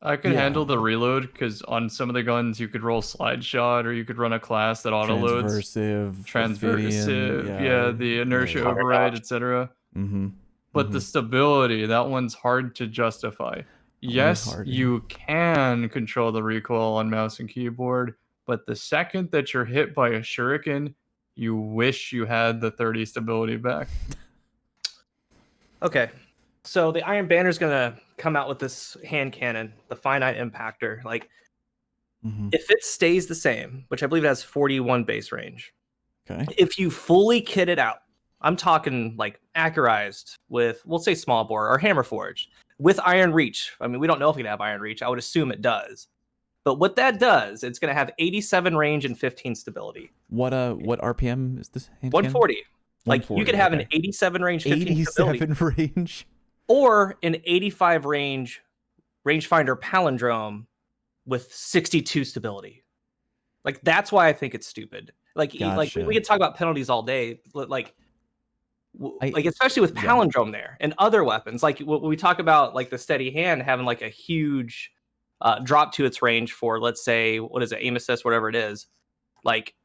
I could Yeah. handle the reload because on some of the guns you could roll slide shot, or you could run a class that auto loads. Transversive, yeah, the inertia like- override, etc. Mm-hmm. But the stability, that one's hard to justify. Yes, hard, yeah. you can control the recoil on mouse and keyboard, but the second that you're hit by a shuriken, you wish you had the 30 stability back. Okay, so the Iron Banner is gonna come out with this hand cannon, the finite impactor. Like, if it stays the same, which I believe it has 41 base range, Okay. if you fully kit it out, I'm talking like accurized with, we'll say small bore or hammer forged with iron reach. I mean, we don't know if it can have iron reach. I would assume it does. But what that does, it's going to have 87 range and 15 stability. What RPM is this? Hand 140. cannon? Like, you could have okay. an 87 range, 15 stability, 87 range. or an 85 range rangefinder palindrome with 62 stability. Like, that's why I think it's stupid. Like, Gotcha. we could talk about penalties all day, but like especially with palindrome there and other weapons. Like, when we talk about like the steady hand having like a huge drop to its range for, let's say, what is it, aim assist, whatever it is. Like,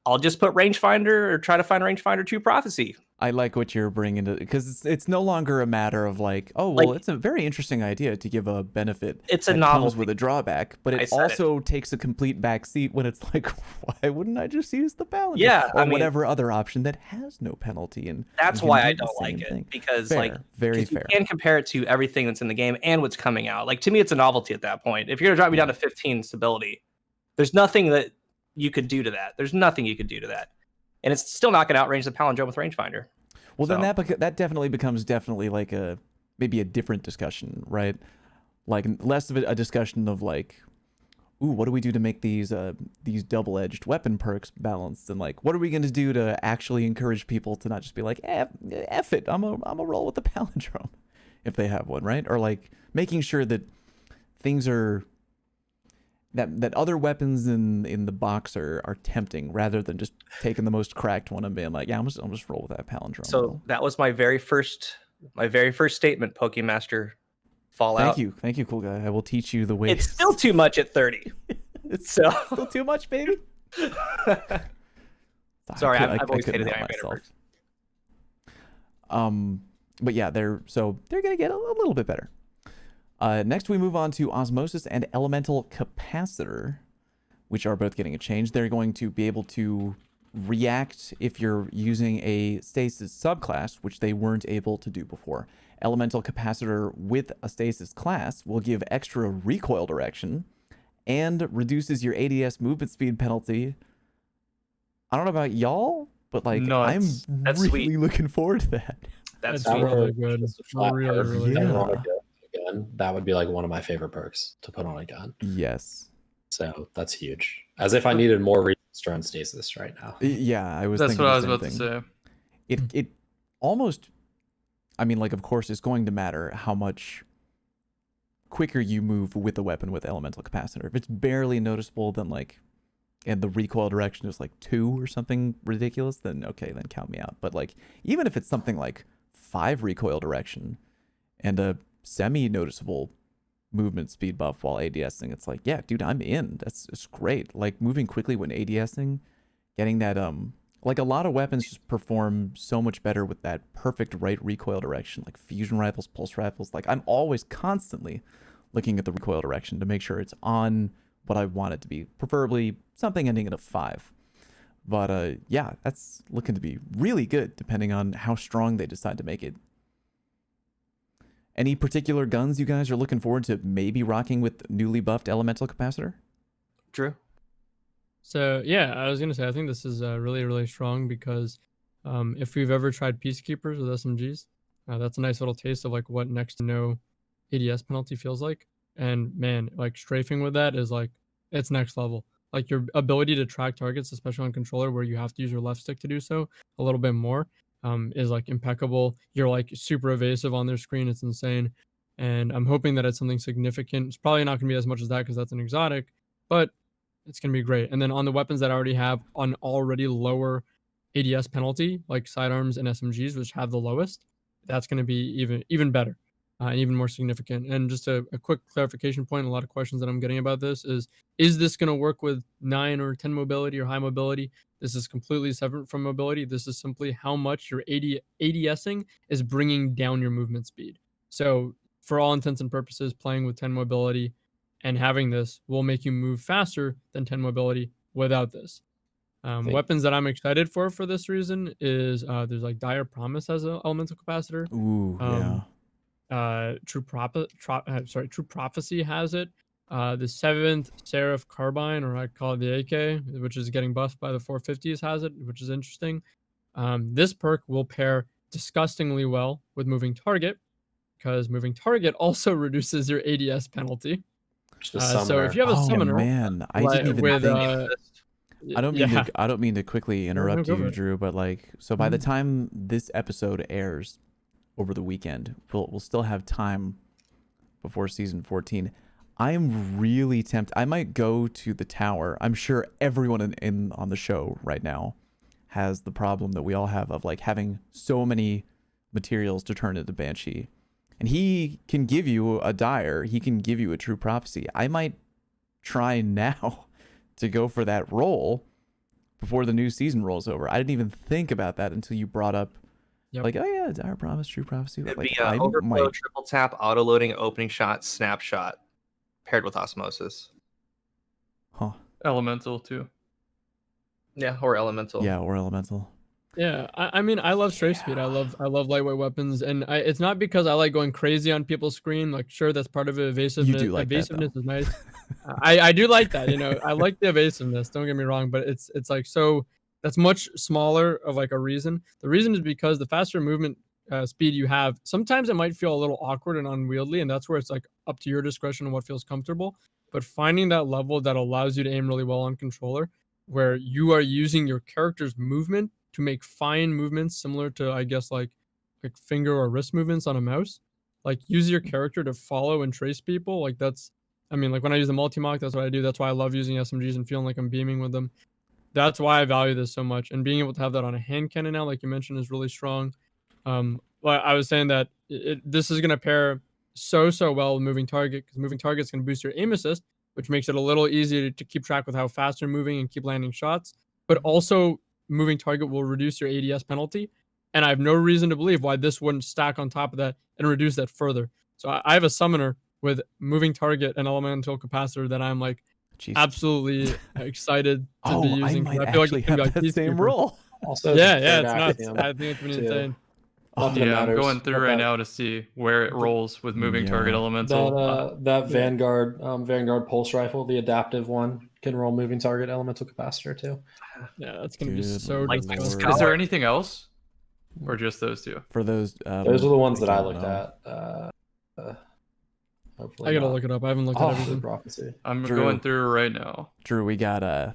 I'll just put rangefinder or try to find rangefinder 2 prophecy. I like what you're bringing to, because it's no longer a matter of like, oh, well, Like, it's a very interesting idea to give a benefit. It's a that novelty comes with a drawback, but I it said also takes a complete back seat when it's like, why wouldn't I just use the palindrome? Yeah, or I mean, whatever other option that has no penalty. And that's you can why do I the don't like same it, thing. because Fair, like, very 'cause you fair. can compare it to everything that's in the game and what's coming out. Like, to me, it's a novelty at that point. If you're gonna drop me down to 15 stability, there's nothing that you could do to that. There's nothing you could do to that, and it's still not gonna outrange the palindrome with rangefinder. Well, then So- that definitely becomes like maybe a different discussion, right? Like less of a discussion of like, ooh, what do we do to make these double-edged weapon perks balanced, and like, what are we going to do to actually encourage people to not just be like, F it, I'm a roll with the palindrome if they have one, right? Or like making sure that things are that other weapons in the box are tempting, rather than just taking the most cracked one and being like, yeah, I'm just roll with that palindrome. So that was my very first statement, Pokemaster Fallout. Thank you, cool guy. I will teach you the way. It's still too much at 30. It's So still too much, baby. Sorry, I I've always couldn't hated the help Iron Banner myself. But yeah, they're gonna get a little bit better. Next, we move on to Osmosis and Elemental Capacitor, which are both getting a change. They're going to be able to react if you're using a Stasis subclass, which they weren't able to do before. Elemental Capacitor with a Stasis class will give extra recoil direction and reduces your ADS movement speed penalty. I don't know about y'all, but like, Nuts. That's really sweet. looking forward to that. That's That's sweet. really good. Just a flat Really, perk. really good. Never on a gun. That would be like one of my favorite perks to put on a gun. Yes. So that's huge. As if I needed more reasons to run Stasis right now. Yeah, I was. That's thinking what the I was same about thing. to say. It almost, I mean, like, of course, it's going to matter how much quicker you move with the weapon with Elemental Capacitor. If it's barely noticeable, then like, and the recoil direction is like 2 or something ridiculous, then okay, then count me out. But like, even if it's something like 5 recoil direction and a semi-noticeable movement speed buff while ADSing, it's like, yeah, dude, I'm in. It's great. Like, moving quickly when ADSing, getting that like, a lot of weapons just perform so much better with that perfect right recoil direction, like fusion rifles, pulse rifles. Like, I'm always constantly looking at the recoil direction to make sure it's on what I want it to be, preferably something ending in a 5. But yeah, that's looking to be really good depending on how strong they decide to make it. Any particular guns you guys are looking forward to maybe rocking with newly buffed Elemental Capacitor? Drew? So yeah, I was gonna say I think this is really, really strong because if we've ever tried Peacekeepers with SMGs, that's a nice little taste of like what next to no ADS penalty feels like. And man, like strafing with that is like, it's next level. Like your ability to track targets, especially on controller where you have to use your left stick to do so a little bit more, is like impeccable. You're like super evasive on their screen. It's insane. And I'm hoping that it's something significant. It's probably not gonna be as much as that because that's an exotic, but it's going to be great. And then on the weapons that already have an already lower ADS penalty, like sidearms and SMGs, which have the lowest, that's going to be even better and even more significant. And just a quick clarification point, a lot of questions that I'm getting about this is this going to work with 9 or 10 mobility or high mobility? This is completely separate from mobility. This is simply how much your ADSing is bringing down your movement speed. So for all intents and purposes, playing with 10 mobility and having this will make you move faster than 10 mobility without this. Weapons that I'm excited for this reason is there's like Dire Promise as an elemental capacitor. Ooh, yeah. True Prophecy has it. The 7th Seraph Carbine, or I call it the AK, which is getting buffed by the 450s, has it, which is interesting. This perk will pair disgustingly well with Moving Target, because Moving Target also reduces your ADS penalty. So if you have a summoner, man, I didn't even think. I don't mean to quickly interrupt you, Drew, but like, so by the time this episode airs over the weekend, we'll still have time before season 14. I'm really tempted. I might go to the tower. I'm sure everyone on the show right now has the problem that we all have of like having so many materials to turn into Banshee. And he can give you a Dire. He can give you a True Prophecy. I might try now to go for that role before the new season rolls over. I didn't even think about that until you brought up, like, oh yeah, Dire Promise, True Prophecy. It'd like, be overflow, triple tap, auto loading, opening shot, snapshot, paired with osmosis. Huh. Elemental too. Yeah, or elemental. Yeah, or elemental. Yeah, I mean, I love strafe speed. I love lightweight weapons, and it's not because I like going crazy on people's screen. Like, sure, that's part of it. Evasiveness. You do like evasiveness that, is nice. I do like that. You know, I like the evasiveness. Don't get me wrong, but it's like, so that's much smaller of like a reason. The reason is because the faster movement speed you have, sometimes it might feel a little awkward and unwieldy, and that's where it's like up to your discretion on what feels comfortable. But finding that level that allows you to aim really well on controller, where you are using your character's movement to make fine movements similar to, I guess, like finger or wrist movements on a mouse. Like, use your character to follow and trace people. Like, that's, I mean, like when I use the multi-mock, that's what I do. That's why I love using SMGs and feeling like I'm beaming with them. That's why I value this so much. And being able to have that on a hand cannon now, like you mentioned, is really strong. Well, I was saying that this is going to pair so well with Moving Target, because Moving Target is going to boost your aim assist, which makes it a little easier to keep track with how fast you're moving and keep landing shots. But also, Moving Target will reduce your ADS penalty, and I have no reason to believe why this wouldn't stack on top of that and reduce that further. So I have a summoner with Moving Target and elemental capacitor that I'm like absolutely excited to be using. I feel like have that same role. Also, yeah, it's nuts. I think it's been insane. Yeah, I'm going through right now to see where it rolls with Moving Target elemental. That Vanguard pulse rifle, the adaptive one, can roll Moving Target elemental capacitor too. Yeah, that's gonna be so. Is there anything else, or just those two? For those are the ones that I looked at. I gotta look it up. I haven't looked at everything. Prophecy. I'm going through right now. Drew, we got all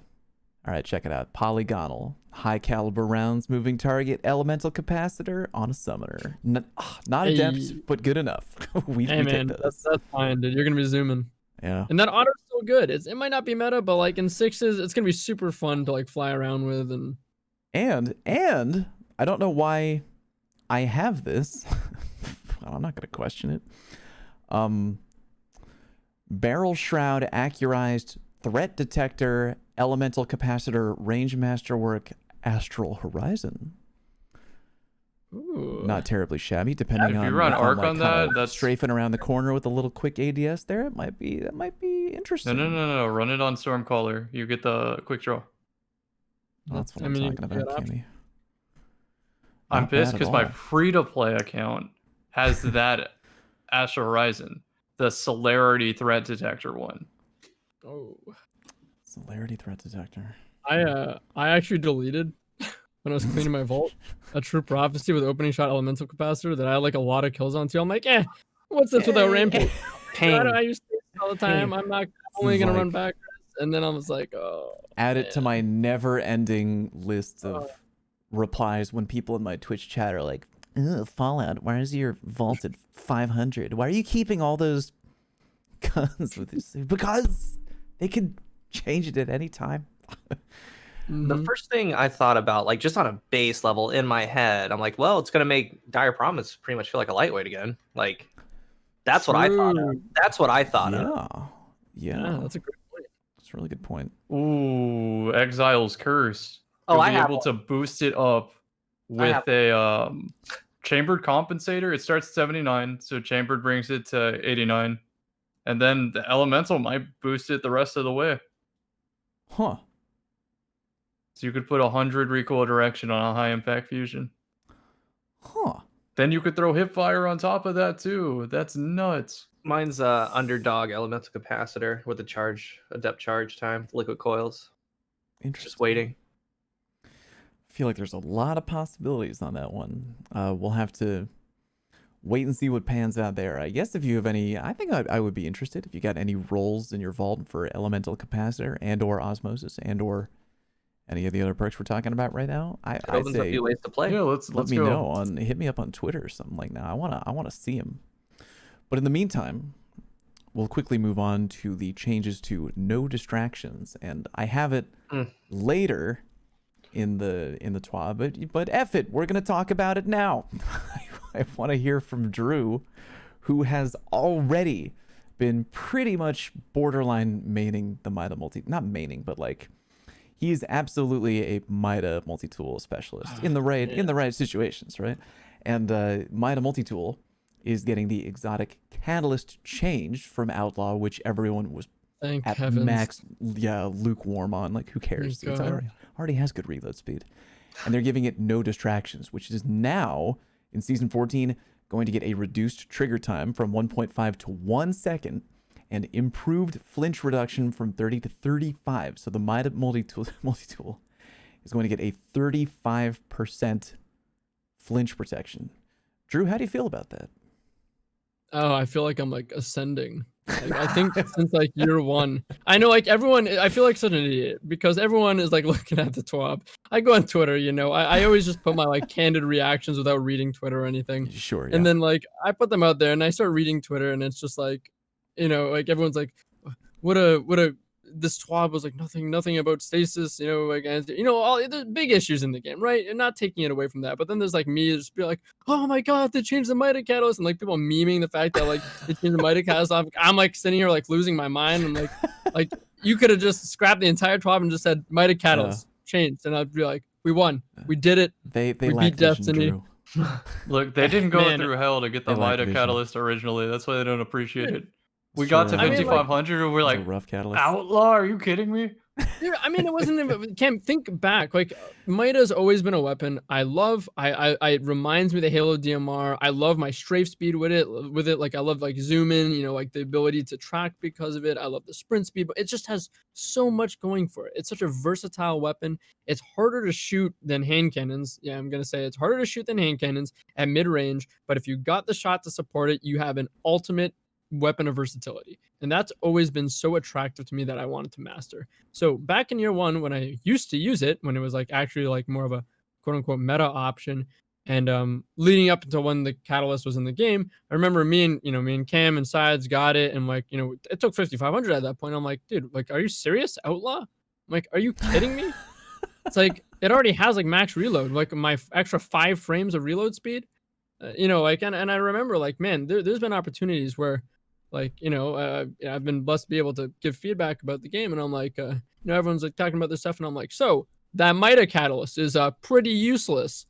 right, check it out. Polygonal, high caliber rounds, Moving Target, elemental capacitor on a summoner. Not adept, but good enough. we man, take those. That's fine, dude. You're gonna be zooming. Yeah. And that auto's still good. It might not be meta, but like in 6s, it's gonna be super fun to like fly around with and I don't know why I have this. I'm not gonna question it. Barrel Shroud, Accurized, Threat Detector, Elemental Capacitor, Range Masterwork, Astral Horizon. Ooh. Not terribly shabby, depending on if you run arc on that, that's strafing around the corner with a little quick ADS there. That might be interesting. No. Run it on Stormcaller. You get the quick draw. That's what I'm talking about, Cammy. I'm pissed because my free-to-play account has that Astral Horizon, the Celerity Threat Detector one. Oh. Celerity Threat Detector. I actually deleted when I was cleaning my vault a True Prophecy with opening shot elemental capacitor that I had like a lot of kills on too. I'm like, what's this without rampage? I use this all the time. I'm only gonna run back. And then I was like, add it to my never-ending list of replies when people in my Twitch chat are like, Fallout, why is your vault at 500? Why are you keeping all those guns with this? Because they could change it at any time. The Mhm. first thing I thought about, like just on a base level in my head, I'm like, well, it's gonna make Dire Promise pretty much feel like a lightweight again. Like that's what I thought of. True. That's what I thought of. Yeah, that's a great point. That's a really good point. Ooh, Exile's Curse. Oh, You'll I be have able one. to boost it up with a chambered compensator. It starts at 79, so chambered brings it to 89. And then the elemental might boost it the rest of the way. Huh. So you could put 100 recoil direction on a high impact fusion. Huh. Then you could throw Hipfire on top of that too. That's nuts. Mine's underdog elemental capacitor with a depth charge time, liquid coils. Interesting. Just waiting. I feel like there's a lot of possibilities on that one. We'll have to wait and see what pans out there. I guess if you have any, I think I would be interested if you got any roles in your vault for elemental capacitor and or osmosis and or any of the other perks we're talking about right now. It I opens up say new ways to play. Yeah, let let's me go. know on hit me up on Twitter or something like that. I wanna see them. But in the meantime, we'll quickly move on to the changes to no distractions, and I have it later in the TWA, but F it, we're gonna talk about it now. I want to hear from Drew, who has already been pretty much borderline maining the Mida not maining, but like he's absolutely a Mida multi-tool specialist in the right situations, right? And Mida multi-tool is getting the exotic catalyst changed from outlaw, which everyone was Thank at heavens. max lukewarm on. Like, who cares? Thank It's God. already has good reload speed. And they're giving it no distractions, which is now in season 14 going to get a reduced trigger time from 1.5 to 1 second and improved flinch reduction from 30 to 35. So the Mida multi-tool is going to get a 35% flinch protection. Drew, how do you feel about that? Oh, I feel like I'm like ascending. Like, I think since like year one, I know like everyone. I feel like such an idiot because everyone is like looking at the TWAB. I go on Twitter, you know. I always just put my like candid reactions without reading Twitter or anything. Sure. Yeah. And then like I put them out there and I start reading Twitter and it's just like, you know, like everyone's like, what a this TWAB was like nothing about Stasis, you know, like, and, you know, all the big issues in the game, right? And not taking it away from that. But then there's like me just be like, oh my God, they changed the Mida catalyst. And like people memeing the fact that like they changed the Mida catalyst. I'm like sitting here like losing my mind. And like you could have just scrapped the entire TWAB and just said Mida catalyst changed. And I'd be like, we won. We did it. They we lack beat Destiny. Drew. Look, they didn't go Man. through hell to get the They lack Mida vision. catalyst originally. That's why they don't appreciate it. We Sure, got to I mean, like, 5500 and we're it's a like, rough catalyst. outlaw? Are you kidding me? Yeah, I mean, it wasn't even, Cam, think back. Like, Mida's always been a weapon. I love, it reminds me of the Halo DMR. I love my strafe speed with it. Like, I love, like, zoom in, you know, like the ability to track because of it. I love the sprint speed, but it just has so much going for it. It's such a versatile weapon. It's harder to shoot than hand cannons. Yeah, I'm going to say it's harder to shoot than hand cannons at mid range. But if you got the shot to support it, you have an ultimate weapon of versatility. And that's always been so attractive to me that I wanted to master. So back in year one, when I used to use it, when it was like actually like more of a quote unquote meta option, and leading up until when the catalyst was in the game, I remember me and Cam and Sides got it, and like, you know, it took 5500 at that point. I'm like, dude, like, are you serious, Outlaw? I'm like, are you kidding me? It's like it already has like max reload, like my extra 5 frames of reload speed. You know, like, and I remember like, man, there's been opportunities where, like, you know, I've been blessed to be able to give feedback about the game, and I'm like, you know, everyone's like talking about this stuff, and I'm like, so that Mida catalyst is pretty useless,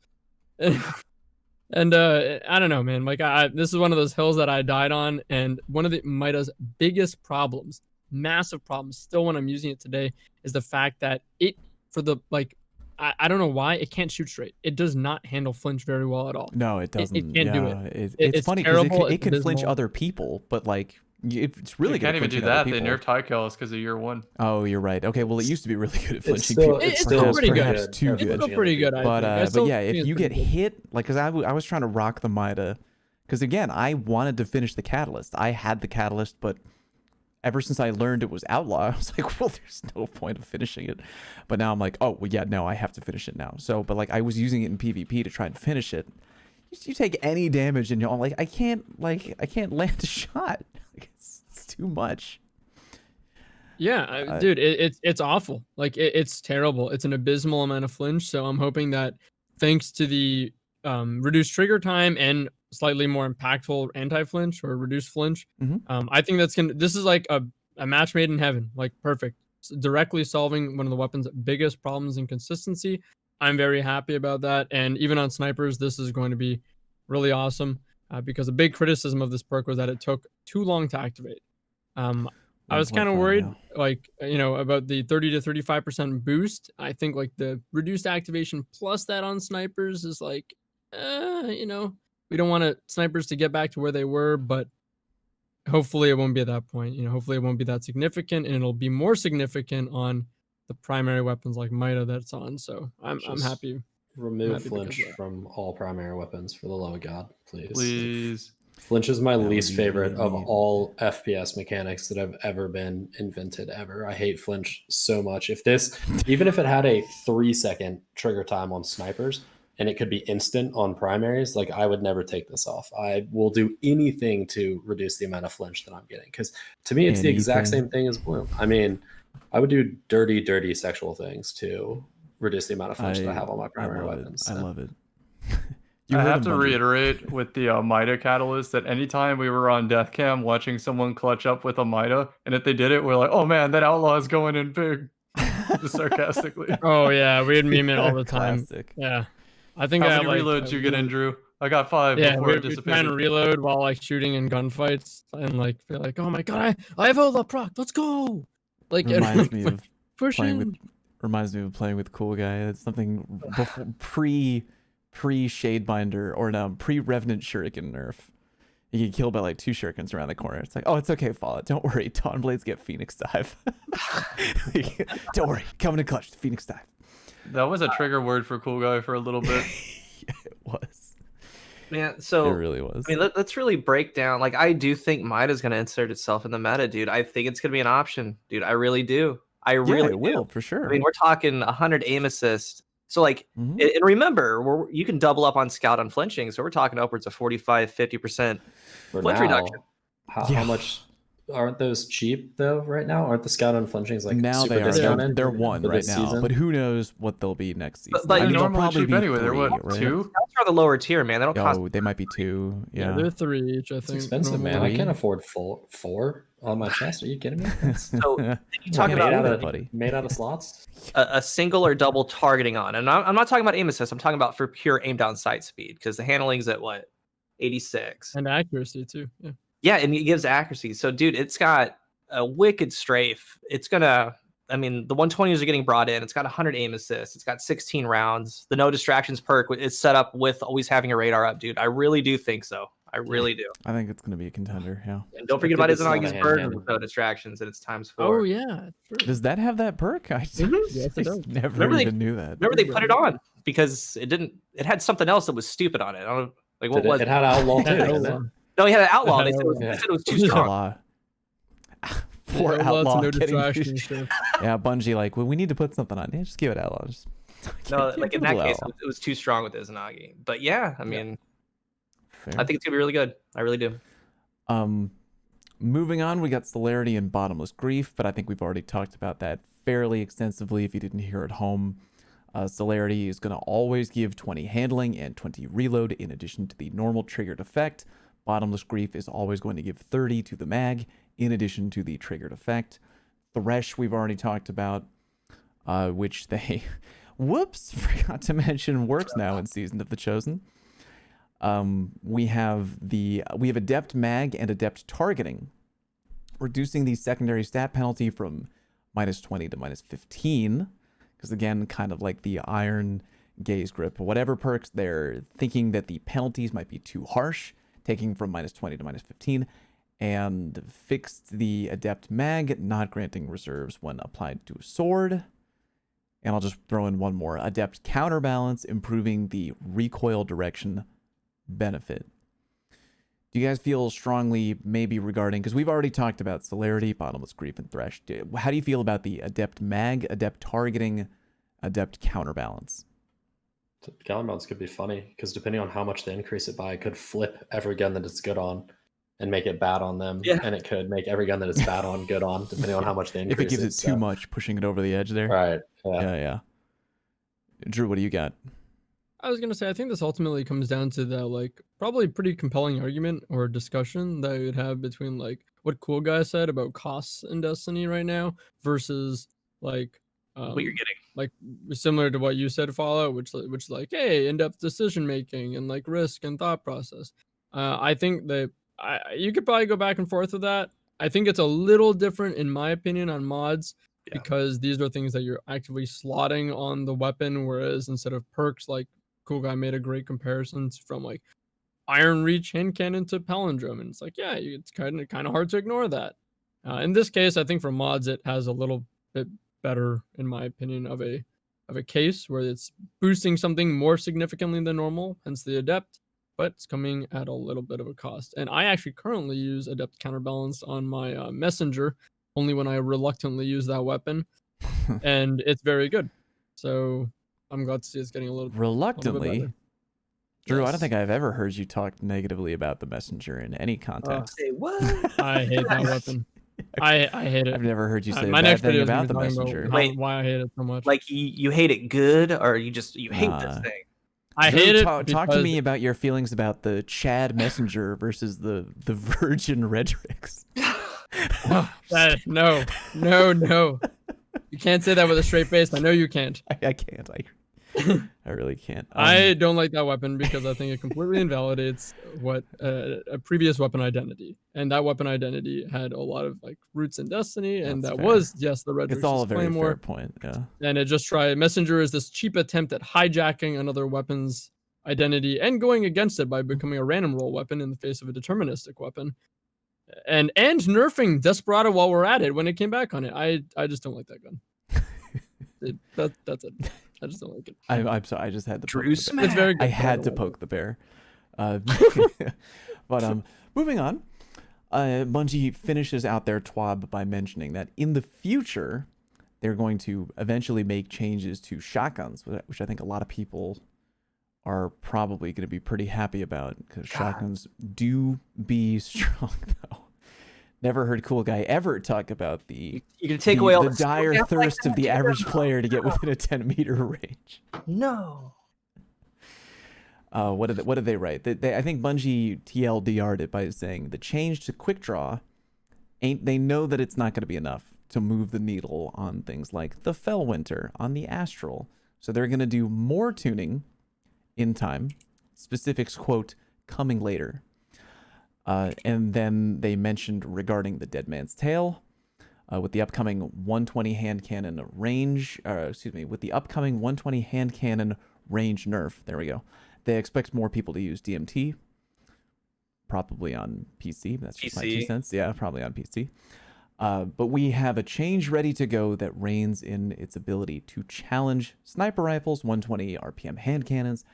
and I don't know, man, like this is one of those hills that I died on, and one of the Mida's biggest problems, massive problems, still when I'm using it today, is the fact that it for the like. I don't know why it can't shoot straight. It does not handle flinch very well at all. No, it doesn't. It can't do it. It's funny because terrible, it can it's flinch abysmal. other people, but like it's really You good. can't at even do flinching other that. They people. nerfed high callus because of year one. Oh, you're right. Okay, well, it used to be really good at It's flinching still, people. it's It's still pretty good. Perhaps too It's good. It's still pretty good, I But think. I but still yeah, think if it's you get pretty good. hit, like, because I was trying to rock the Mida, because again, I wanted to finish the catalyst. I had the catalyst, but ever since I learned it was outlaw, I was like, well, there's no point of finishing it. But now I'm like, oh, well, yeah, no, I have to finish it now. So, but like I was using it in PvP to try and finish it. You take any damage and you're like, I can't land a shot. Like, it's too much. Yeah, dude, it's awful. Like it's terrible. It's an abysmal amount of flinch. So I'm hoping that thanks to the reduced trigger time and slightly more impactful anti-flinch or reduced flinch, I think this is like a match made in heaven. Like perfect. Directly solving one of the weapon's biggest problems in consistency. I'm very happy about that. And even on snipers, this is going to be really awesome because a big criticism of this perk was that it took too long to activate. I was kind of worried, like, about the 30 to 35% boost. I think like the reduced activation plus that on snipers is like, we don't want snipers to get back to where they were, but hopefully it won't be at that point. Hopefully it won't be that significant, and it'll be more significant on the primary weapons like Mida that's on. So I'm happy. Remove flinch from all primary weapons for the love of God, please. Please. Flinch is my least favorite of all FPS mechanics that have ever been invented ever. I hate flinch so much. Even if it had a 3-second trigger time on snipers and it could be instant on primaries, like I would never take this off. I will do anything to reduce the amount of flinch that I'm getting. Because to me, it's the exact same thing as bloom. I mean, I would do dirty sexual things to reduce the amount of flinch that I have on my primary weapons. I love it. I have to reiterate with the Mida catalyst that anytime we were on death cam watching someone clutch up with a Mida, and if they did it, we're like, oh man, that outlaw is going in big. Just sarcastically. Oh yeah, we'd meme it all the time. Yeah. I think How many reloads you get in, Drew? I got 5 before it dissipated. Trying to reload while like shooting in gunfights and like feel like, oh my god, I have outlaw proc, let's go. Like reminds me of pushing. Reminds me of playing with Cool Guy. It's something before, pre Shadebinder or no, pre-Revenant Shuriken nerf. You get killed by like 2 shurikens around the corner. It's like, oh, it's okay, Fallout. Don't worry. Dawnblades get Phoenix Dive. Don't worry. Coming in clutch. Phoenix Dive. That was a trigger word for Cool Guy for a little bit. Yeah, it was. Man, so it really was. I mean, let's really break down. Like, I do think Mida's going to insert itself in the meta, dude. I think it's going to be an option, dude. I really do. It will for sure. I mean, we're talking 100 aim assist. So like, and remember, you can double up on scout unflinching. So we're talking upwards of 45, 50% flinch reduction. How much aren't those cheap though? Right now, aren't the scout unflinchings like now super they are? discounted? They're 1 right now, season? But who knows what they'll be next season? But I mean, they'll normally cheap anyway. They're what, right? 2? Scouts are the lower tier, man. They don't cost. They might be 2. Yeah, they're 3 each. I It's think expensive, man. I can't afford 4 on my chest. Are you kidding me? So you talk about made out of slots. A single or double targeting on, and I'm not talking about aim assist. I'm talking about for pure aim down sight speed, because the handling's at what, 86, and accuracy too. Yeah, and it gives accuracy. So, dude, it's got a wicked strafe. It's gonna. I mean, the 120s are getting brought in. It's got 100 aim assists. It's got 16 rounds. The no distractions perk is set up with always having a radar up, dude. I really do think so. I really do. I think it's going to be a contender, yeah. And don't forget about Izanagi's burden with no distractions, and it's times 4. Oh, yeah. Sure. Does that have that perk? I yes, it does. Never even knew that. Remember, they put it on because it had something else that was stupid on it. I don't know, like, what was it? It had outlaw too, didn't it? No, he had an outlaw. They said it was too strong. Poor outlaw no getting distraction. Yeah, Bungie like, well, we need to put something on. Yeah, just give it outlaw. No, like in that case, it was too strong with Izanagi. But yeah, I mean, I think it's gonna be really good. I really do. Moving on, we got Celerity and Bottomless Grief, but I think we've already talked about that fairly extensively if you didn't hear at home. Celerity is going to always give 20 handling and 20 reload in addition to the normal triggered effect. Bottomless Grief is always going to give 30 to the mag in addition to the triggered effect. Thresh we've already talked about, which they, forgot to mention works now in Season of the Chosen. We have Adept Mag and Adept Targeting, reducing the secondary stat penalty from -20 to -15, because again, kind of like the Iron Gaze Grip, whatever perks, they're thinking that the penalties might be too harsh, taking from -20 to -15, and fixed the Adept Mag, not granting reserves when applied to a sword. And I'll just throw in one more. Adept Counterbalance, improving the recoil direction benefit. Do you guys feel strongly maybe regarding, because we've already talked about Celerity, Bottomless Grief, and Thresh. How do you feel about the Adept Mag, Adept Targeting, Adept Counterbalance? Counterbalance could be funny, because depending on how much they increase it by, it could flip every gun that it's good on. and make it bad on them. Yeah. And it could make every gun that it's bad on good on, depending on how much they increase If it gives it too much, pushing it over the edge there. Right. Yeah. Drew, what do you got? I was gonna say, I think this ultimately comes down to that, like, probably pretty compelling argument or discussion that you would have between like what Cool Guy said about costs in Destiny right now versus like What you're getting. like similar to what you said, Fallout, which is like, hey, in-depth decision making and like risk and thought process. I think that you could probably go back and forth with that. I think it's a little different in my opinion on mods. Yeah. Because these are things that you're actively slotting on the weapon, whereas instead of perks, like Cool Guy made a great comparison from like Iron Reach hand cannon to palindrome, and it's like, yeah, it's kind of hard to ignore that. In this case, I think for mods, it has a little bit better, in my opinion, of a case where it's boosting something more significantly than normal, hence the adept, but it's coming at a little bit of a cost. And I actually currently use adept counterbalance on my messenger, only when I reluctantly use that weapon, and it's very good. So I'm glad to see it's getting a little Reluctantly? better. Drew, I Yes. don't think I've ever heard you talk negatively about the messenger in any context. Say what? I hate that weapon. I hate it. I've never heard you say a My bad next thing video is gonna about be the talking messenger. about Wait. why I hate it so much. Like you hate it good, or you hate Nah. this thing? I Drew, hate it. talk to because- me about your feelings about the Chad messenger versus the Virgin Redrix. No. You can't say that with a straight face. I know you can't. I can't. I really can't. I don't like that weapon because I think it completely invalidates what a previous weapon identity, and that weapon identity had a lot of like roots in Destiny, and That's that fair. was the Redrix it's all a very fair Claymore, point. Yeah. and it just tried messenger is this cheap attempt at hijacking another weapon's identity and going against it by becoming a random roll weapon in the face of a deterministic weapon, and nerfing Desperado while we're at it when it came back on it. I just don't like that gun. That's it. I just don't like it. I'm sorry. I just had to. Drew poke the bear. smack. It's very good. I had to poke the bear. But moving on. Bungie finishes out their TWAB by mentioning that in the future, they're going to eventually make changes to shotguns, which I think a lot of people are probably going to be pretty happy about because shotguns do be strong, though. Never heard Cool Guy ever talk about the You can take away all the the dire stuff like thirst of that. the average player to get within a 10-meter range. No. What did they write? I think Bungie TLDR'd it by saying the change to quick draw they know that it's not going to be enough to move the needle on things like the Fellwinter, on the Astral. So they're going to do more tuning in time. Specifics, quote, coming later. And then they mentioned regarding the Dead Man's Tale, with the upcoming 120 hand cannon range, with the upcoming 120 hand cannon range nerf. There we go. They expect more people to use DMT, probably on PC. That's just my 2 cents. Yeah, probably on PC. But we have a change ready to go that reigns in its ability to challenge sniper rifles, 120 RPM hand cannons,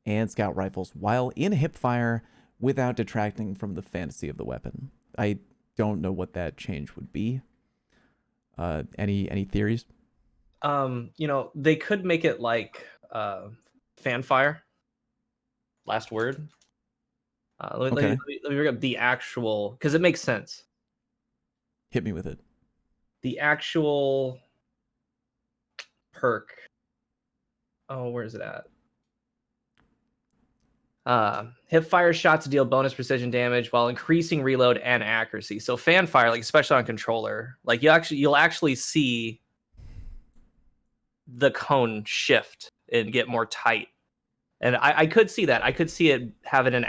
and scout rifles while in hipfire without detracting from the fantasy of the weapon. I don't know what that change would be. Any theories? They could make it like fanfire. Last word. Let me bring up the actual, because it makes sense. Hit me with it. The actual perk. Oh, where is it at? Hipfire shots deal bonus precision damage while increasing reload and accuracy. So fanfire, like especially on controller, like you'll actually see the cone shift and get more tight. And I could see that. I could see it having an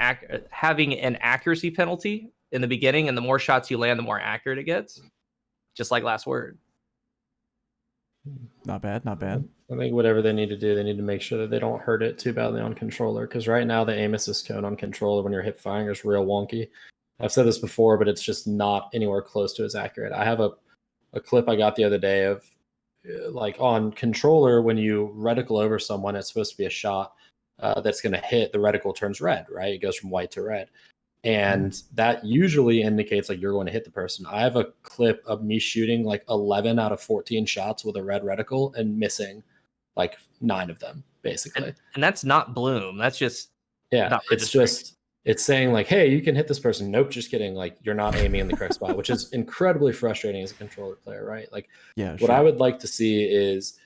accuracy penalty in the beginning, and the more shots you land, the more accurate it gets. Just like last word. Not bad, not bad. I think whatever they need to do, they need to make sure that they don't hurt it too badly on controller. Because right now, the aim assist cone on controller when you're hip firing is real wonky. I've said this before, but it's just not anywhere close to as accurate. I have a clip I got the other day of like on controller, when you reticle over someone, it's supposed to be a shot that's going to hit. The reticle turns red, right? It goes from white to red. And that usually indicates like you're going to hit the person. I have a clip of me shooting like 11 out of 14 shots with a red reticle and missing like 9 of them, basically. And that's not bloom. That's just Yeah, not it's registering. just it's saying like, hey, you can hit this person. Nope, just kidding. Like, you're not aiming in the correct spot, which is incredibly frustrating as a controller player, right? Like, what I would like to see is,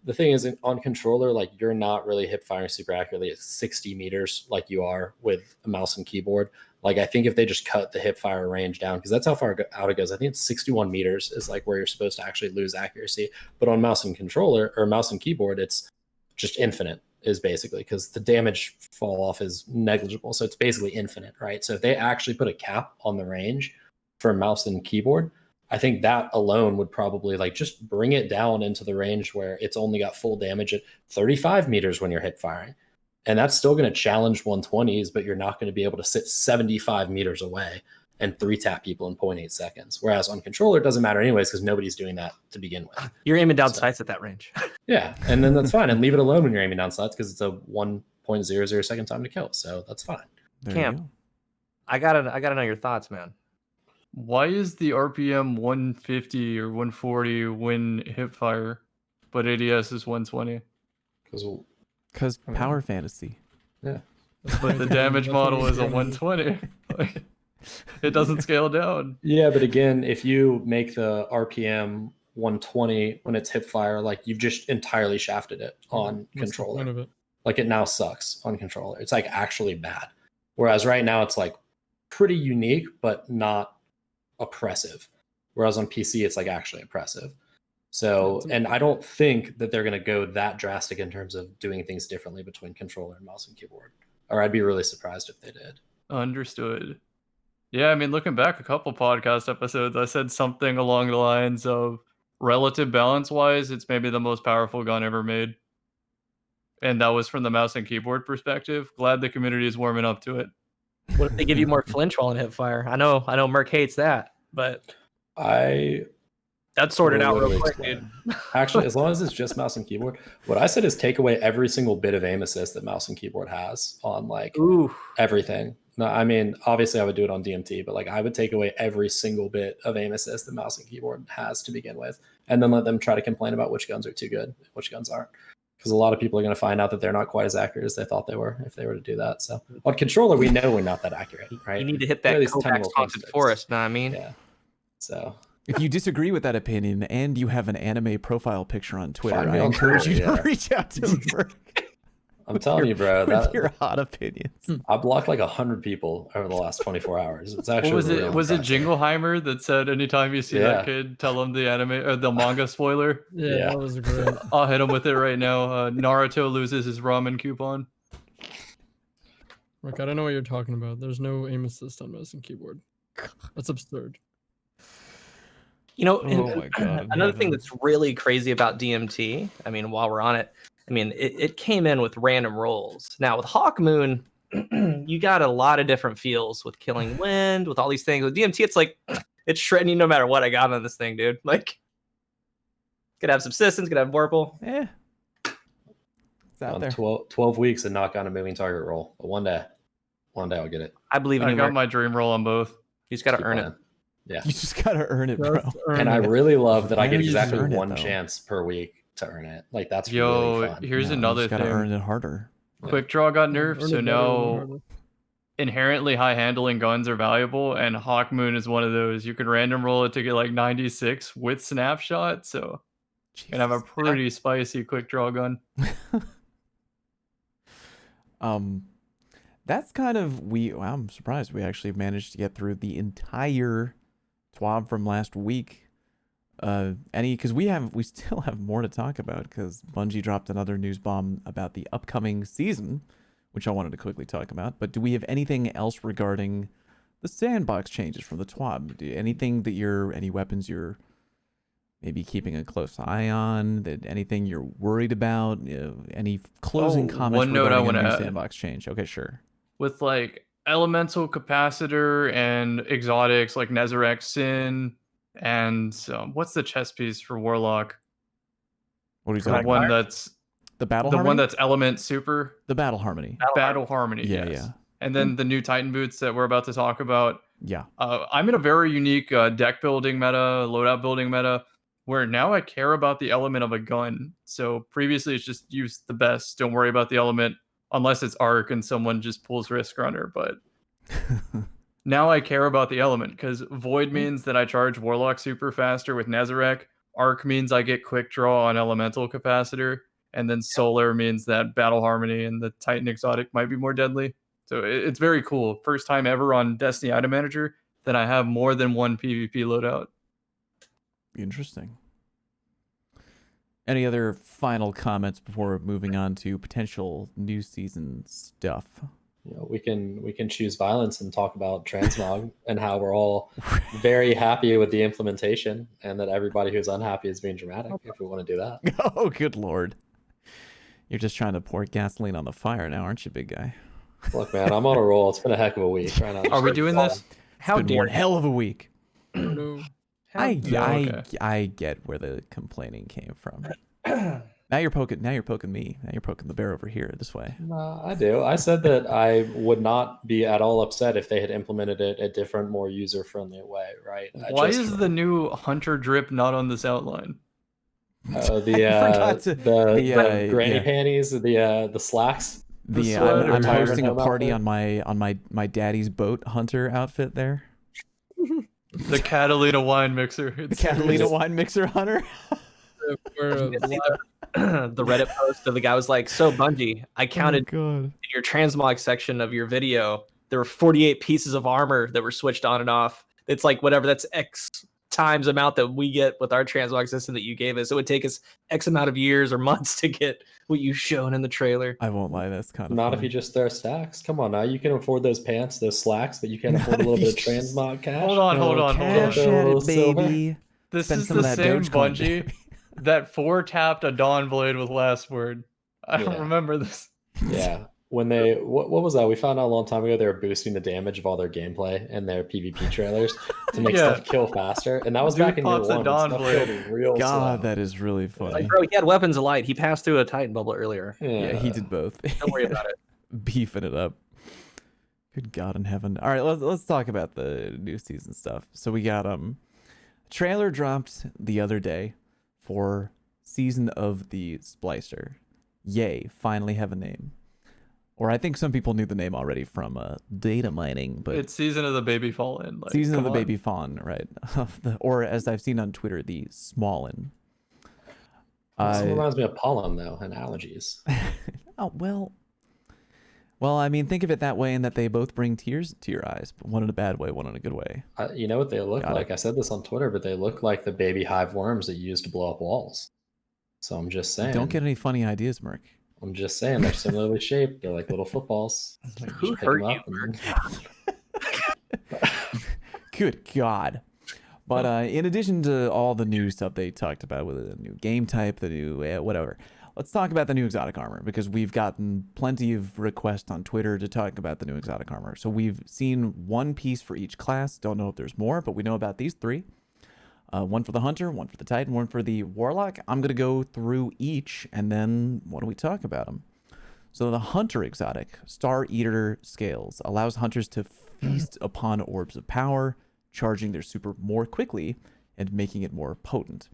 the thing is, on controller, like, you're not really hip firing super accurately at 60 meters like you are with a mouse and keyboard. Like, I think if they just cut the hip fire range down, because that's how far out it goes. I think it's 61 meters is like where you're supposed to actually lose accuracy. But on mouse and controller or mouse and keyboard, it's just infinite, is basically, because the damage fall off is negligible. So it's basically infinite, right? So if they actually put a cap on the range for mouse and keyboard, I think that alone would probably like just bring it down into the range where it's only got full damage at 35 meters when you're hip firing. And that's still going to challenge 120s, but you're not going to be able to sit 75 meters away and 3-tap people in 0.8 seconds. Whereas on controller, it doesn't matter anyways, because nobody's doing that to begin with. You're aiming down sights at that range. Yeah, and then that's fine. And leave it alone when you're aiming down sights, because it's a 1.00 second time to kill. So that's fine. Cam, I gotta know your thoughts, man. Why is the RPM 150 or 140 when hipfire, but ADS is 120? Because power fantasy. Yeah. But the damage model is a 120. Like, it doesn't scale down. Yeah, but again, if you make the RPM 120 when it's hipfire, like, you've just entirely shafted it on controller. Of it? Like, it now sucks on controller. It's like actually bad. Whereas right now it's like pretty unique, but not oppressive. Whereas on PC, it's like actually oppressive. So, and I don't think that they're going to go that drastic in terms of doing things differently between controller and mouse and keyboard. Or I'd be really surprised if they did. Understood. Yeah, I mean, looking back a couple podcast episodes, I said something along the lines of relative balance wise, it's maybe the most powerful gun ever made. And that was from the mouse and keyboard perspective. Glad the community is warming up to it. What if they give you more flinch while in hipfire? I know Merc hates that, but that's sorted out real quick, dude. Actually, as long as it's just mouse and keyboard, what I said is take away every single bit of aim assist that mouse and keyboard has on like everything. No, I mean, obviously I would do it on DMT, but like I would take away every single bit of aim assist that mouse and keyboard has to begin with, and then let them try to complain about which guns are too good, which guns aren't. Because a lot of people are going to find out that they're not quite as accurate as they thought they were if they were to do that. So on controller, we know we're not that accurate, right? You need to hit that Kovacs haunted forest, know what I mean? Yeah. So if you disagree with that opinion and you have an anime profile picture on Twitter, Find me I on encourage Twitter, you to reach out to Merc I'm telling you, bro, with your hot opinions. I blocked like 100 people over the last 24 hours. It's actually was it Jingleheimer that said anytime you see that kid, tell him the anime or the manga spoiler? Yeah, that was great. I'll hit him with it right now. Naruto loses his ramen coupon. Rick, I don't know what you're talking about. There's no aim assist on mouse and keyboard. That's absurd. You know, Oh my God, another thing that's really crazy about DMT, I mean, while we're on it, I mean, it came in with random rolls. Now, with Hawkmoon, you got a lot of different feels with Killing Wind, with all these things. With DMT, it's like, it's shredding you no matter what I got on this thing, dude. Like, could have subsistence, could have Vorpal. Yeah. It's out there. 12 weeks and knock on a moving target roll. But one day I'll get it. I believe in you, I got Mark. my dream roll on both. You just got to earn it. Yeah. You just got to earn it, bro. And I really love that I get Why don't you just exactly earn it, one though? chance per week to earn it. Like, that's Yo, really fun. here's No, another you just gotta thing. earn it harder. Quick draw got nerfed, Earn so it better, now harder. inherently high handling guns are valuable, and Hawkmoon is one of those. You can random roll it to get like 96 with snapshot, so you can have a Jesus. pretty spicy quick draw gun. That's kind of I'm surprised we actually managed to get through the entire TWAB from last week. Because we still have more to talk about, because Bungie dropped another news bomb about the upcoming season, which I wanted to quickly talk about. But do we have anything else regarding the sandbox changes from the TWAB? Any weapons you're maybe keeping a close eye on? Anything you're worried about? Any closing comments one note I regarding wanna a new add. sandbox change? Okay, sure. With like elemental capacitor and exotics like Nezarec Sin, and what's the chest piece for Warlock? What are you The talking one about? that's The battle the harmony? one that's element super. The battle harmony. Battle Harmony. Yeah, yes. yeah. And then the new Titan boots that we're about to talk about. Yeah. I'm in a very unique deck building meta, loadout building meta, where now I care about the element of a gun. So previously it's just use the best. Don't worry about the element unless it's arc and someone just pulls Risk Runner. But Now I care about the element, because Void means that I charge Warlock super faster with Nazarek. Arc means I get quick draw on Elemental Capacitor. And then Solar means that Battle Harmony and the Titan Exotic might be more deadly. So it's very cool. First time ever on Destiny Item Manager that I have more than one PvP loadout. Interesting. Any other final comments before moving on to potential new season stuff? You know, we can choose violence and talk about Transmog and how we're all very happy with the implementation, and that everybody who's unhappy is being dramatic. If we want to do that. Oh, good lord! You're just trying to pour gasoline on the fire now, aren't you, big guy? Look, man, I'm on a roll. It's been a heck of a week. Right now. Are we doing this? How It's been dare one hell of a week. No. I okay. get where the complaining came from. Now you're poking me. Now you're poking the bear over here this way. No, I do. I said that I would not be at all upset if they had implemented it a different, more user-friendly way, right? Why is the new Hunter drip not on this outline? The granny panties, the slacks. I'm sweater. hosting a party on my daddy's boat hunter outfit there. The Catalina wine mixer. The Catalina wine mixer hunter. The Reddit post of the guy was like, so Bungie, I counted in your transmog section of your video, there were 48 pieces of armor that were switched on and off. It's like whatever, that's X times amount that we get with our transmog system that you gave us. It would take us X amount of years or months to get what you've shown in the trailer. I won't lie, that's kind of not funny. if you just throw stacks. Come on now, you can afford those pants, those slacks, but you can't afford a little bit of transmog cash. Hold on. Cash at it, baby. This Spend is some of the that same Dogecoin, Bungie baby. that 4-tapped a Dawn Blade with Last Word. I don't remember this. Yeah. When they what was that? We found out a long time ago they were boosting the damage of all their gameplay and their PvP trailers to make stuff kill faster. And that was back in year pops a one. Dawn Stuff Blade. killed real God, slow. that is really funny. Like, bro, he had weapons of light. He passed through a Titan bubble earlier. Yeah, he did both. Don't worry about it. Beefing it up. Good God in heaven. All right, let's talk about the new season stuff. So we got a trailer dropped the other day for Season of the Splicer. Yay, finally have a name. Or I think some people knew the name already from data mining, but It's Season of the Baby Fallen. Like, Season of the come on. Baby Fawn, right? Or as I've seen on Twitter, the Smallin. This reminds me of pollen though, and allergies. Oh well, I mean, think of it that way, in that they both bring tears to your eyes, but one in a bad way, one in a good way. You know what they look Got like? it. I said this on Twitter, but they look like the baby hive worms that you use to blow up walls. So I'm just saying. Don't get any funny ideas, Merc. I'm just saying they're similarly shaped. They're like little footballs. Like, Who just pick hurt 'em up and- Good God. But in addition to all the new stuff they talked about with the new game type, the new whatever, let's talk about the new exotic armor, because we've gotten plenty of requests on Twitter to talk about the new exotic armor. So we've seen one piece for each class. Don't know if there's more, but we know about these three. One for the Hunter, one for the Titan, one for the Warlock. I'm going to go through each, and then what do we talk about them? So the Hunter exotic, Star Eater Scales, allows hunters to feast upon orbs of power, charging their super more quickly and making it more potent.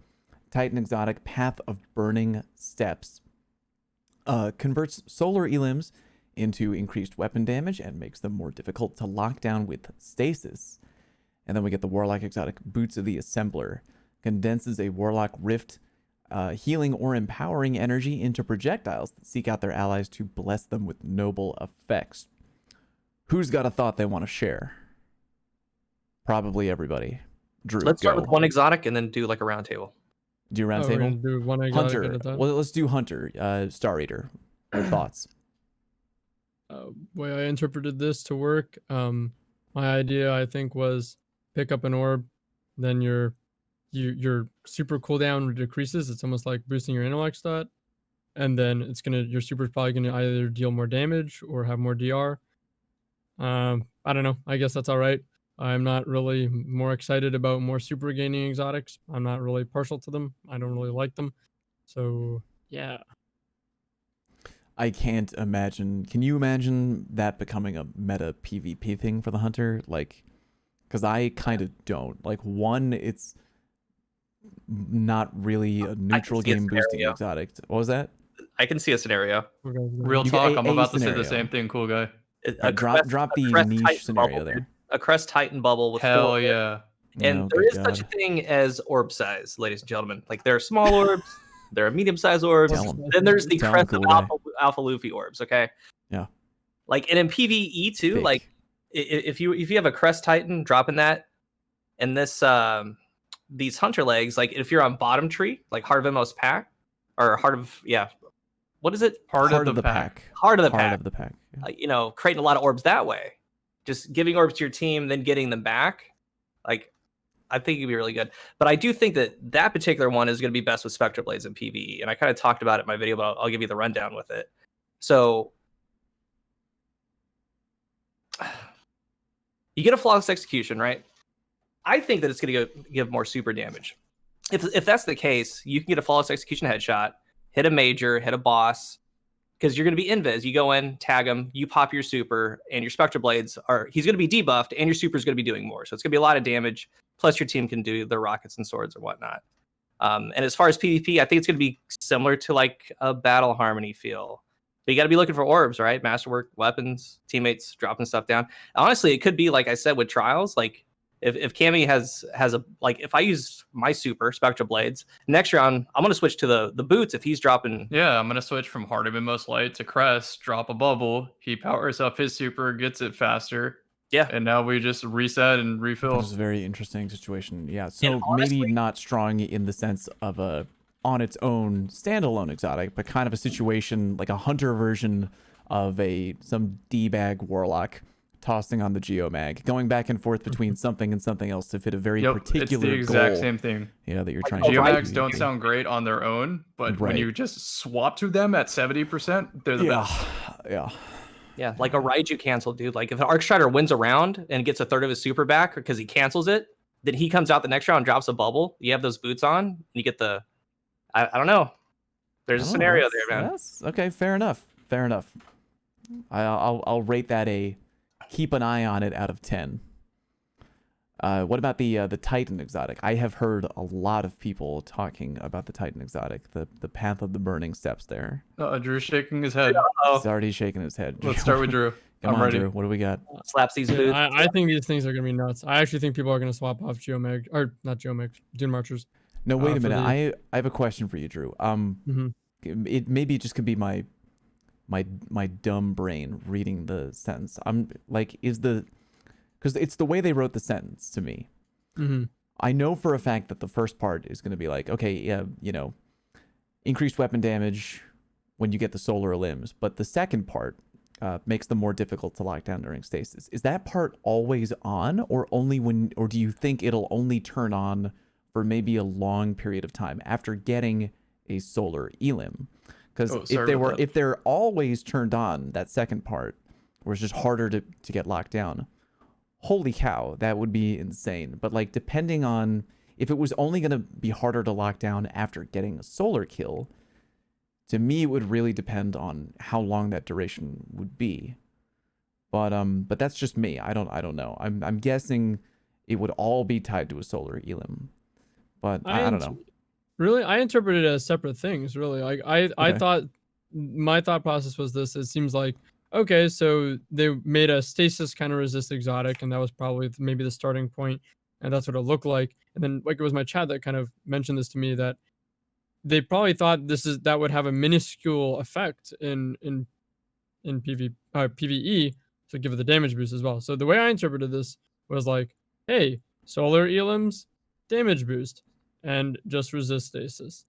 Titan exotic, Path of Burning Steps, converts solar elims into increased weapon damage and makes them more difficult to lock down with stasis. And then we get the Warlock exotic, Boots of the Assembler, condenses a Warlock rift, healing or empowering energy into projectiles that seek out their allies to bless them with noble effects. Who's got a thought they want to share? Probably everybody. Drew, Let's start go. with one exotic and then do like a round table. Do round We're gonna table? do one exotic at Hunter. a time. Well, let's do Hunter. Star Eater. Thoughts? Way I interpreted this to work, my idea I think was pick up an orb, then your super cooldown decreases. It's almost like boosting your intellect stat, and then your super's probably gonna either deal more damage or have more DR. I don't know. I guess that's all right. I'm not really more excited about more super gaining exotics. I'm not really partial to them. I don't really like them. So yeah. I can't imagine. Can you imagine that becoming a meta PvP thing for the Hunter? Like, because I kind of don't. Like, one, it's not really a neutral see a game boosting scenario. exotic. What was that? I can see a scenario. Real You talk, get I'm a about to say scenario. the same thing, cool guy. Drop the crest niche Titan scenario bubble, there. dude. A crest Titan bubble with Hell 4 yeah. And Oh, there good is such a God. thing as orb size, ladies and gentlemen. Like there are small orbs, there are medium-sized orbs, Tell 'em. then there's the Tell 'em, crest of cool guy. alpha Luffy orbs. Okay. Yeah. Like and in PvE too, Fake. like if you have a crest Titan dropping that, and this these hunter legs, like if you're on bottom tree, like Heart of Inmost Pack, or Heart of what is it? Heart of the pack. Heart of the Heart Pack. of the pack. Yeah. You know, creating a lot of orbs that way, just giving orbs to your team, then getting them back. Like, I think it'd be really good. But I do think that particular one is going to be best with Spectre Blades in PvE. And I kind of talked about it in my video, but I'll give you the rundown with it. So, you get a flawless execution, right? I think that it's going to give more super damage. If that's the case, you can get a flawless execution headshot, hit a major, hit a boss, because you're going to be invis. You go in, tag him, you pop your super, and your Spectre Blades he's going to be debuffed, and your super is going to be doing more. So it's going to be a lot of damage. Plus, your team can do their rockets and swords or whatnot. And as far as PvP, I think it's going to be similar to like a Battle Harmony feel. But you got to be looking for orbs, right? Masterwork, weapons, teammates dropping stuff down. Honestly, it could be like I said with trials, like. If Cammy has a like if I use my super Spectre Blades next round, I'm gonna switch to the boots if he's dropping. Yeah, I'm gonna switch from Heart of Inmost Light to Crest, drop a bubble. He powers up his super, gets it faster. Yeah, and now we just reset and refill. This is a very interesting situation. Yeah, so honestly, maybe not strong in the sense of a on its own standalone exotic, but kind of a situation like a hunter version of some D-bag Warlock. Tossing on the Geomag, going back and forth between something and something else to fit a very particular it's the exact goal, same thing. that you're trying Geomags to Geomags don't sound great on their own, but when you just swap to them at 70%, they're the best. Yeah, like a Raiju cancel, dude. Like if an Arc Strider wins a round and gets a third of his super back because he cancels it, then he comes out the next round and drops a bubble. You have those boots on, and you get the I don't know. There's a scenario there, man. Okay, fair enough. I'll rate that a keep an eye on it out of 10. What about the Titan exotic? I have heard a lot of people talking about the Titan exotic, the Path of the Burning Steps there. Drew's shaking his head. He's already shaking his head. Let's start with Drew. I'm ready. Drew. What do we got? Slaps these boots. I think these things are going to be nuts. I actually think people are going to swap off Geomag, or not Geomag, Dune Marchers. No, wait a minute. I have a question for you, Drew. It maybe just could be my dumb brain reading the sentence. I'm like, because it's the way they wrote the sentence to me. I know for a fact that the first part is going to be like, okay, increased weapon damage when you get the solar limbs, but the second part makes them more difficult to lock down during stasis. Is that part always on, or do you think it'll only turn on for maybe a long period of time after getting a solar elim? Because if they're always turned on, that second part, where it's just harder to get locked down, holy cow, that would be insane. But like, depending on if it was only going to be harder to lock down after getting a solar kill, to me it would really depend on how long that duration would be. But that's just me. I don't know. I'm guessing it would all be tied to a solar elim, but I don't know. Really, I interpreted it as separate things. Really, like I thought my thought process was this. It seems like okay, so they made a stasis kind of resist exotic, and that was probably maybe the starting point, and that's what it looked like. And then like it was my chat that kind of mentioned this to me, that they probably thought that would have a minuscule effect in PvE to give it the damage boost as well. So the way I interpreted this was like, hey, solar elims, damage boost, and just resist stasis.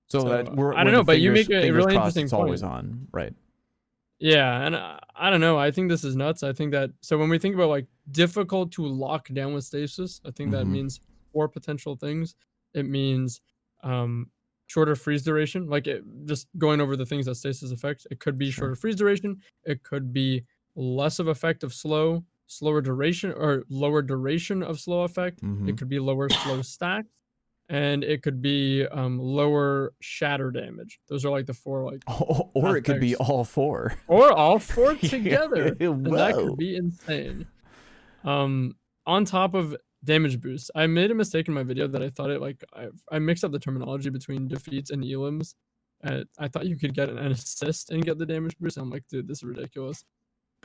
So that I don't know, but you make a really interesting it's point. always on, right? Yeah, and I don't know. I think this is nuts. I think that so when we think about like difficult to lock down with stasis, I think that means 4 potential things. It means shorter freeze duration, like just going over the things that stasis affects. It could be shorter freeze duration. It could be less of effect of slower duration, or lower duration of slow effect. It could be lower slow stacks. And it could be lower shatter damage. Those are like the 4 like. Or it could be all 4. Or all 4 together. And Whoa. that could be insane. On top of damage boost, I made a mistake in my video that I thought it like I mixed up the terminology between defeats and elims. I thought you could get an assist and get the damage boost. I'm like, dude, this is ridiculous.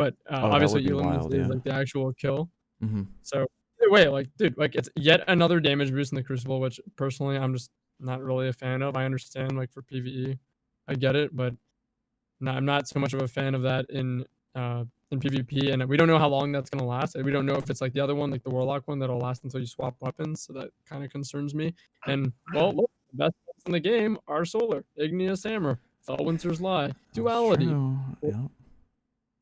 but Oh, that obviously would be Elam wild, is yeah. like the actual kill. Mm-hmm. So either way, like dude, like it's yet another damage boost in the Crucible, which personally I'm just not really a fan of. I understand like for PvE, I get it, but no, I'm not so much of a fan of that in PvP, and we don't know how long that's gonna last. And we don't know if it's like the other one, like the Warlock one, that'll last until you swap weapons. So that kind of concerns me. And well, look, the best weapons in the game are Solar, Igneous Hammer, Felwinter's Lie, Duality. True. Yeah.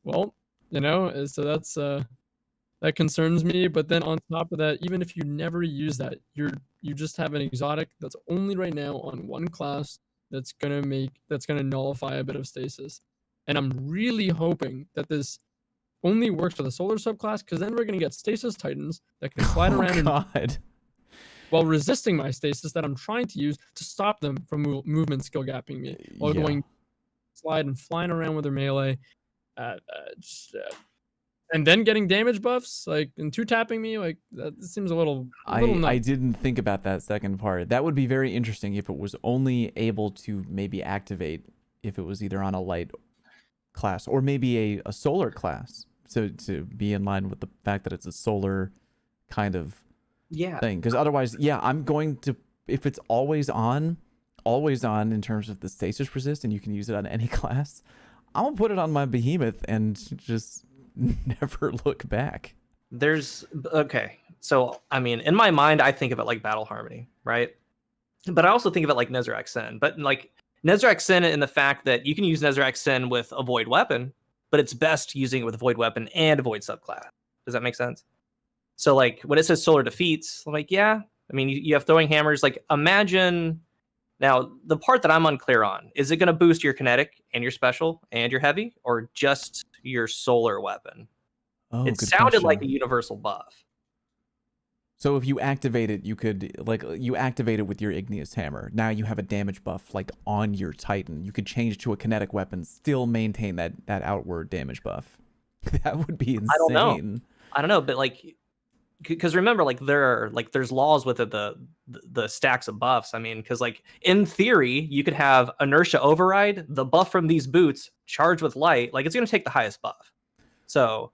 Well, so that's that concerns me. But then on top of that, even if you never use that, you just have an exotic that's only right now on one class that's gonna nullify a bit of stasis. And I'm really hoping that this only works for the Solar subclass, because then we're gonna get Stasis Titans that can slide around God. while resisting my stasis that I'm trying to use to stop them from movement skill gapping me while Yeah. going slide and flying around with their melee. And then getting damage buffs, like, and two-tapping me, like, that seems a little I nuts. didn't think about that second part. That would be very interesting if it was only able to maybe activate if it was either on a light class or maybe a solar class. So to be in line with the fact that it's a solar kind of Yeah. thing. Because otherwise, yeah, I'm going to, if it's always on in terms of the stasis resist and you can use it on any class, I'm going to put it on my behemoth and just never look back. Okay. So, I mean, in my mind, I think of it like Battle Harmony, right? But I also think of it like Nezarec Sin. But like Nezarec Sin in the fact that you can use Nezarec Sin with a Void Weapon, but it's best using it with a Void Weapon and a Void subclass. Does that make sense? So like when it says Solar Defeats, I'm like, yeah. I mean, you have Throwing Hammers. Like imagine... Now, the part that I'm unclear on, is it going to boost your kinetic and your special and your heavy, or just your solar weapon? Oh, It good sounded like a question. universal buff. So if you activate it, you could, like, you activate it with your Igneous Hammer. Now you have a damage buff, like, on your Titan. You could change to a kinetic weapon, still maintain that outward damage buff. That would be insane. I don't know, but, like, because remember, like, there's laws with it, the stacks of buffs. I mean, because, like, in theory, you could have Inertia Override, the buff from these boots, charged with light. Like, it's going to take the highest buff. So,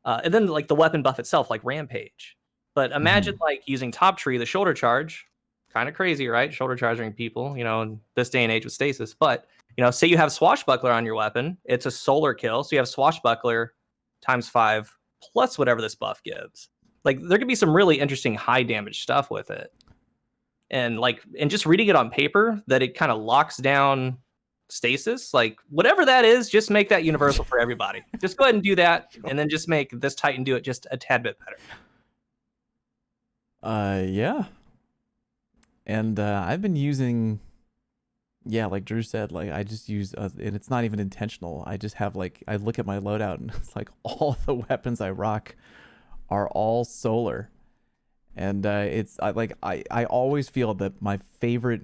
and then, like, the weapon buff itself, like Rampage. But imagine like using Top Tree, the shoulder charge, kind of crazy, right? Shoulder charging people, in this day and age with stasis. But, say you have Swashbuckler on your weapon, it's a solar kill. So you have Swashbuckler times 5 plus whatever this buff gives. Like there could be some really interesting high damage stuff with it. And just reading it on paper that it kind of locks down stasis, like whatever that is, just make that universal for everybody. Just go ahead and do that. And then just make this Titan do it just a tad bit better. Yeah. And I've been using, like Drew said, like I just use, and it's not even intentional. I just have I look at my loadout and it's like all the weapons I rock are all solar. And I always feel that my favorite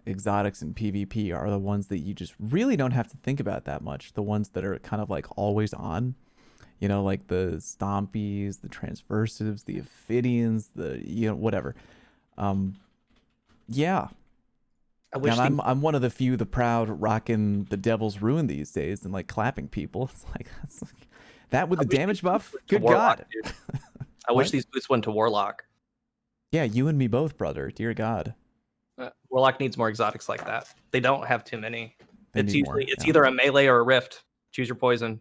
exotics in PvP are the ones that you just really don't have to think about that much. The ones that are kind of like always on. Like the Stompies, the Transversives, the Ophidians, the, whatever. Yeah. And I'm one of the few, the proud, rocking the Devil's Ruin these days and, like, clapping people. It's like, that with the damage buff? Good Warlock, God. I wish these boots went to Warlock. Yeah, you and me both, brother. Dear God. Warlock needs more exotics like that. They don't have too many. It's either a melee or a rift. Choose your poison.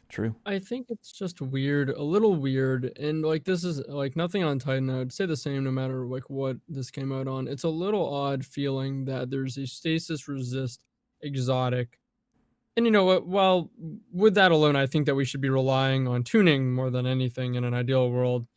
True. I think it's just weird, a little weird, and like this is like nothing on Titan. I'd say the same no matter like what this came out on. It's a little odd feeling that there's a stasis resist exotic, and you know what? Well, with that alone, I think that we should be relying on tuning more than anything in an ideal world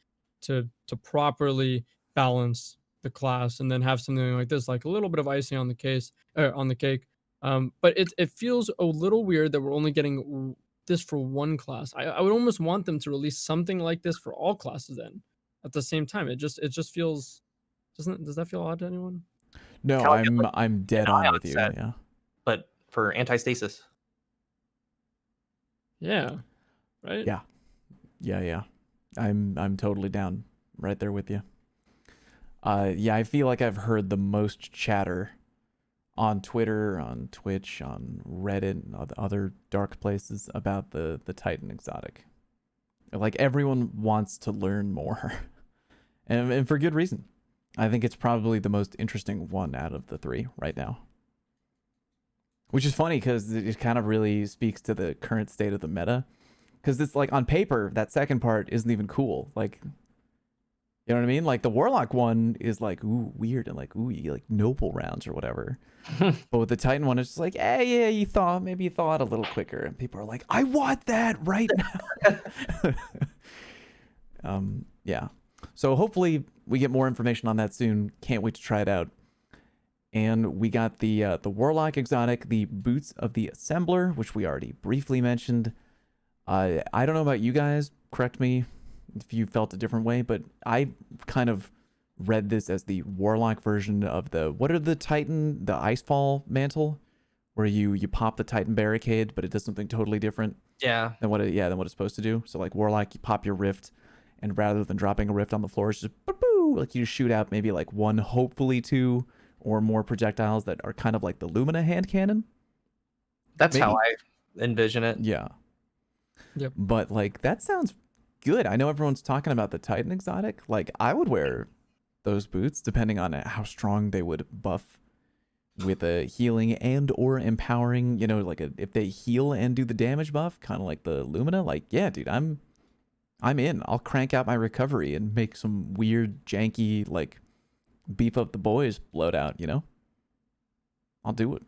to properly balance the class, and then have something like this, like a little bit of icing on the cake. But it feels a little weird that we're only getting this for one class. I would almost want them to release something like this for all classes then at the same time. It just feels, does that feel odd to anyone? No, I'm dead on with you. Set, yeah. But for anti-stasis. Yeah. Right? Yeah. I'm totally down. Right there with you. I feel like I've heard the most chatter on Twitter, on Twitch, on Reddit, and other dark places about the Titan exotic. Like, everyone wants to learn more, and for good reason. I think it's probably the most interesting one out of the three right now. Which is funny because it kind of really speaks to the current state of the meta. Because it's like, on paper, that second part isn't even cool. Like, you know what I mean? Like, the Warlock one is like, ooh, weird, and like, ooh, you like noble rounds or whatever. But with the Titan one, it's just like, hey, yeah, maybe you thought a little quicker. And people are like, I want that right now. Yeah. So hopefully we get more information on that soon. Can't wait to try it out. And we got the Warlock exotic, the Boots of the Assembler, which we already briefly mentioned. I don't know about you guys. Correct me if you felt a different way, but I kind of read this as the Warlock version of what are the Titan, the Icefall mantle, where you pop the Titan barricade, but it does something totally different. Yeah. Than what it's supposed to do. So like Warlock, you pop your rift, and rather than dropping a rift on the floor, it's just boo, like you just shoot out maybe like one, hopefully two or more projectiles that are kind of like the Lumina hand cannon. That's Maybe. how I envision it. Yeah. Yep. But like, that sounds good. I know everyone's talking about the Titan exotic. Like, I would wear those boots depending on how strong they would buff with a healing and or empowering, you know, like if they heal and do the damage buff, kind of like the Lumina. Like, yeah, dude, I'm in. I'll crank out my recovery and make some weird, janky, like, beef up the boys loadout, you know? I'll do it.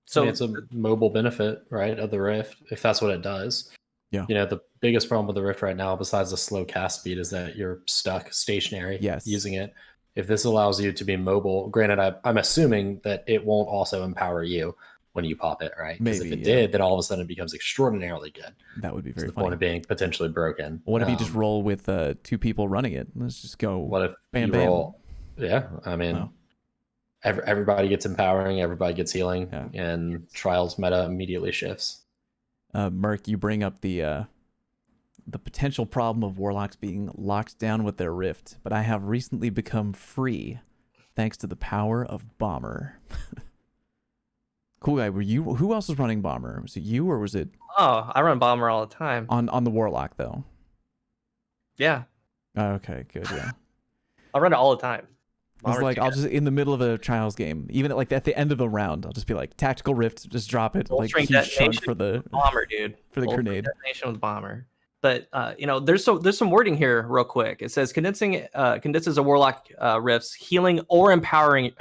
So So it's a mobile benefit, right, of the Rift, if that's what it does. Yeah. You know, the biggest problem with the Rift right now, besides the slow cast speed, is that you're stuck stationary using it. If this allows you to be mobile, granted, I'm assuming that it won't also empower you when you pop it, right? Because if it did, then all of a sudden it becomes extraordinarily good. That would be very to the funny. point of being potentially broken. What if you just roll with two people running it? Let's just go. What if bam, you bam. roll? Yeah, I mean, everybody gets empowering, everybody gets healing, and Trials meta immediately shifts. Merc, you bring up the potential problem of Warlocks being locked down with their rift, but I have recently become free thanks to the power of Bomber. Cool guy, were you? Who else was running Bomber? Was it you or was it? Oh, I run Bomber all the time. On the Warlock though. Yeah. Oh, okay, good. Yeah. I run it all the time. It's like I'll just in the middle of a Trials game, even like at the end of a round, I'll just be like tactical rift, just drop it, like huge chunk for the Bomber, dude. For the grenade. Detonation with Bomber. But you know, there's some wording here real quick. It says condenses a Warlock rift's healing or empowering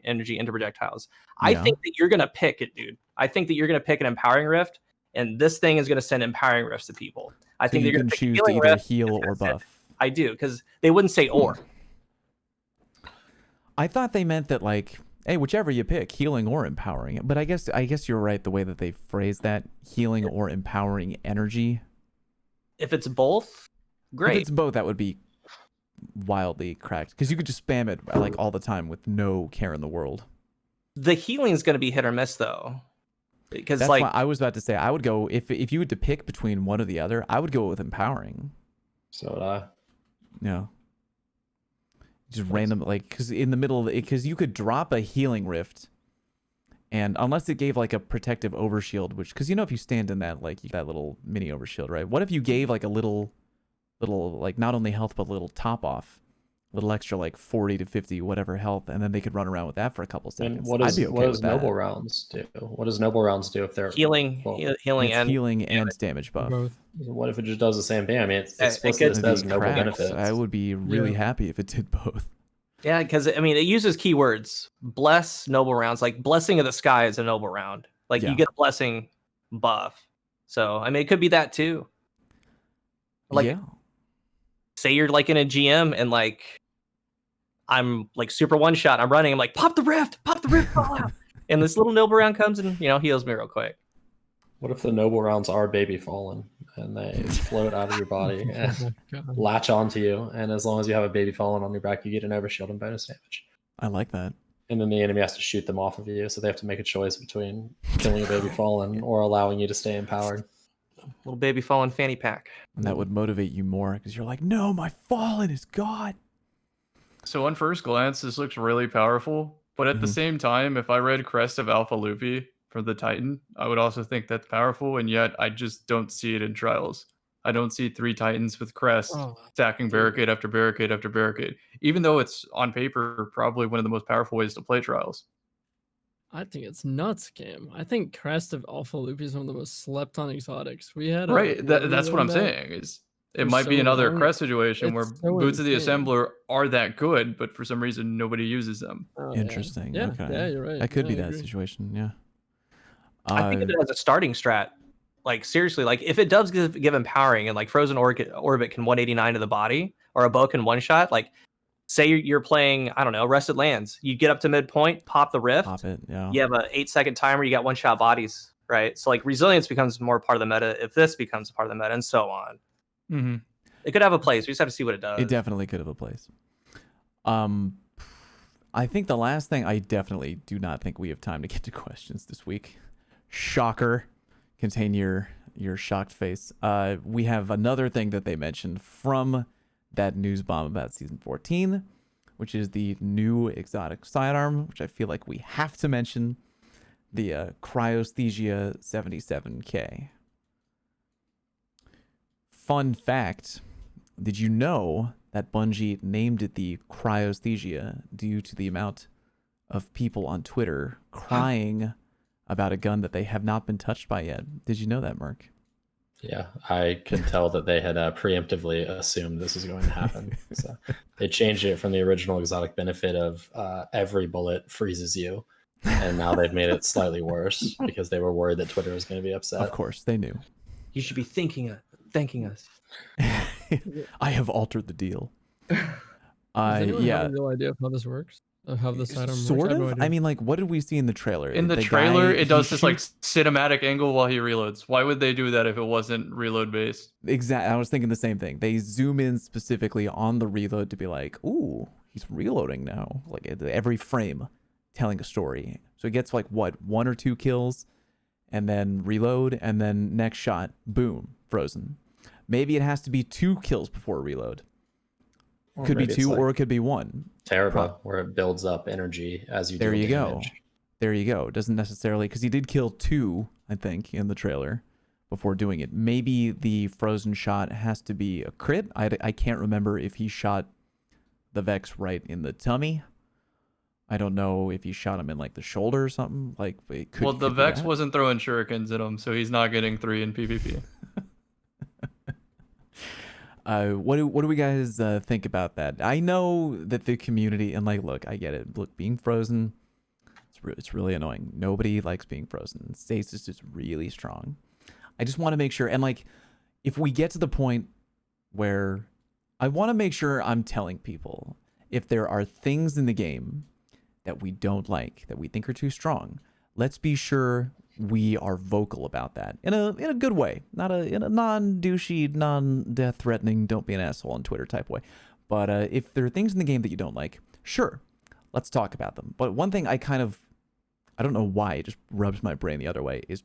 energy into projectiles. I think that you're gonna pick it, dude. I think that you're gonna pick an empowering rift, and this thing is gonna send empowering rifts to people. I think you they're can gonna choose to either heal or buff. I do, because they wouldn't say or. I thought they meant that like, hey, whichever you pick, healing or empowering. But I guess you're right the way that they phrase that, healing or empowering energy. If it's both, great. If it's both, that would be wildly cracked because you could just spam it like all the time with no care in the world. The healing is going to be hit or miss though, because that's like why I was about to say I would go if you had to pick between one or the other, I would go with empowering. So would I. Yeah. Just random, like, because in the middle of it, because you could drop a healing rift, and unless it gave like a protective overshield, which, because you know if you stand in that like that little mini overshield, right? What if you gave like a little like not only health but a little top off, little extra like 40 to 50 whatever health, and then they could run around with that for a couple seconds. And what does noble rounds do? What does noble rounds do if they're healing and damage buff? Both. What if it just does the same thing? I mean, it explicitly says noble benefits. I would be really happy if it did both. Yeah, because I mean, it uses keywords. Bless noble rounds, like Blessing of the Sky is a noble round. Like you get a blessing buff. So I mean, it could be that too. Like, say you're like in a GM and like I'm like super one shot. I'm running. I'm like pop the rift, fall out. And this little noble round comes and heals me real quick. What if the noble rounds are baby fallen and they float out of your body and latch onto you, and as long as you have a baby fallen on your back, you get an overshield and bonus damage? I like that. And then the enemy has to shoot them off of you, so they have to make a choice between killing a baby fallen or allowing you to stay empowered. Little baby fallen fanny pack. And that would motivate you more because you're like, no, my fallen is gone. So on first glance, this looks really powerful. But at the same time, if I read Crest of Alpha Lupi for the Titan, I would also think that's powerful, and yet I just don't see it in Trials. I don't see 3 Titans with Crest stacking barricade after barricade after barricade, even though it's on paper probably one of the most powerful ways to play Trials. I think it's nuts, Cam. I think Crest of Alpha Lupi is one of the most slept on exotics. We had Right, that's what I'm saying. Is it might be another Crest situation where Boots of the Assembler are that good, but for some reason nobody uses them. Interesting. Yeah, Okay. yeah, you're right. That could Yeah, be I that agree. situation. Yeah. I think of it as a starting strat. Like seriously, like if it does give empowering and like Frozen Orbit can 189 to the body or a bow can one shot, like say you're playing, I don't know, Rested Lands. You get up to midpoint, pop the rift. Pop it, yeah. You have a 8-second timer, you got one shot bodies, right? So like resilience becomes more part of the meta if this becomes part of the meta and so on. Mm-hmm. It could have a place. We just have to see what it does. It definitely could have a place. I think the last thing, I definitely do not think we have time to get to questions this week. Shocker. Contain your shocked face. We have another thing that they mentioned from that news bomb about season 14, which is the new exotic sidearm, which I feel like we have to mention, the Cryosthesia 77K. Fun fact, did you know that Bungie named it the Cryosthesia due to the amount of people on Twitter crying about a gun that they have not been touched by yet? Did you know that, Merc? Yeah, I could tell that they had preemptively assumed this was going to happen. So they changed it from the original exotic benefit of every bullet freezes you, and now they've made it slightly worse because they were worried that Twitter was going to be upset. Of course, they knew. You should be thanking us. I have altered the deal. Does anyone yeah. have a real idea of how this works? Of how the sidearm works? Sort I have no of. idea. I mean, like, what did we see in the trailer? In the trailer, it does this like cinematic angle while he reloads. Why would they do that if it wasn't reload based? Exactly. I was thinking the same thing. They zoom in specifically on the reload to be like, ooh, he's reloading now. Like every frame telling a story. So he gets like what, 1 or 2 kills and then reload and then next shot, boom, frozen. Maybe it has to be 2 kills before reload. Could be 2 or it could be 1. Terra, where it builds up energy as you do damage. damage. There you go. Doesn't necessarily, because he did kill 2, I think, in the trailer before doing it. Maybe the frozen shot has to be a crit. I can't remember if he shot the Vex right in the tummy. I don't know if he shot him in like the shoulder or something. Like it could. Well, the Vex wasn't throwing shurikens at him, so he's not getting 3 in PvP. What do we guys think about that? I know that the community, and like, look, I get it. Look, being frozen, it's really annoying. Nobody likes being frozen. Stasis is really strong. I just want to make sure, and like, if we get to the point where I want to make sure I'm telling people if there are things in the game that we don't like, that we think are too strong, let's be sure we are vocal about that in a good way, not in a non-douchey, non-death threatening, don't be an asshole on Twitter type way. But if there are things in the game that you don't like, sure, let's talk about them. But one thing I don't know why, it just rubs my brain the other way, is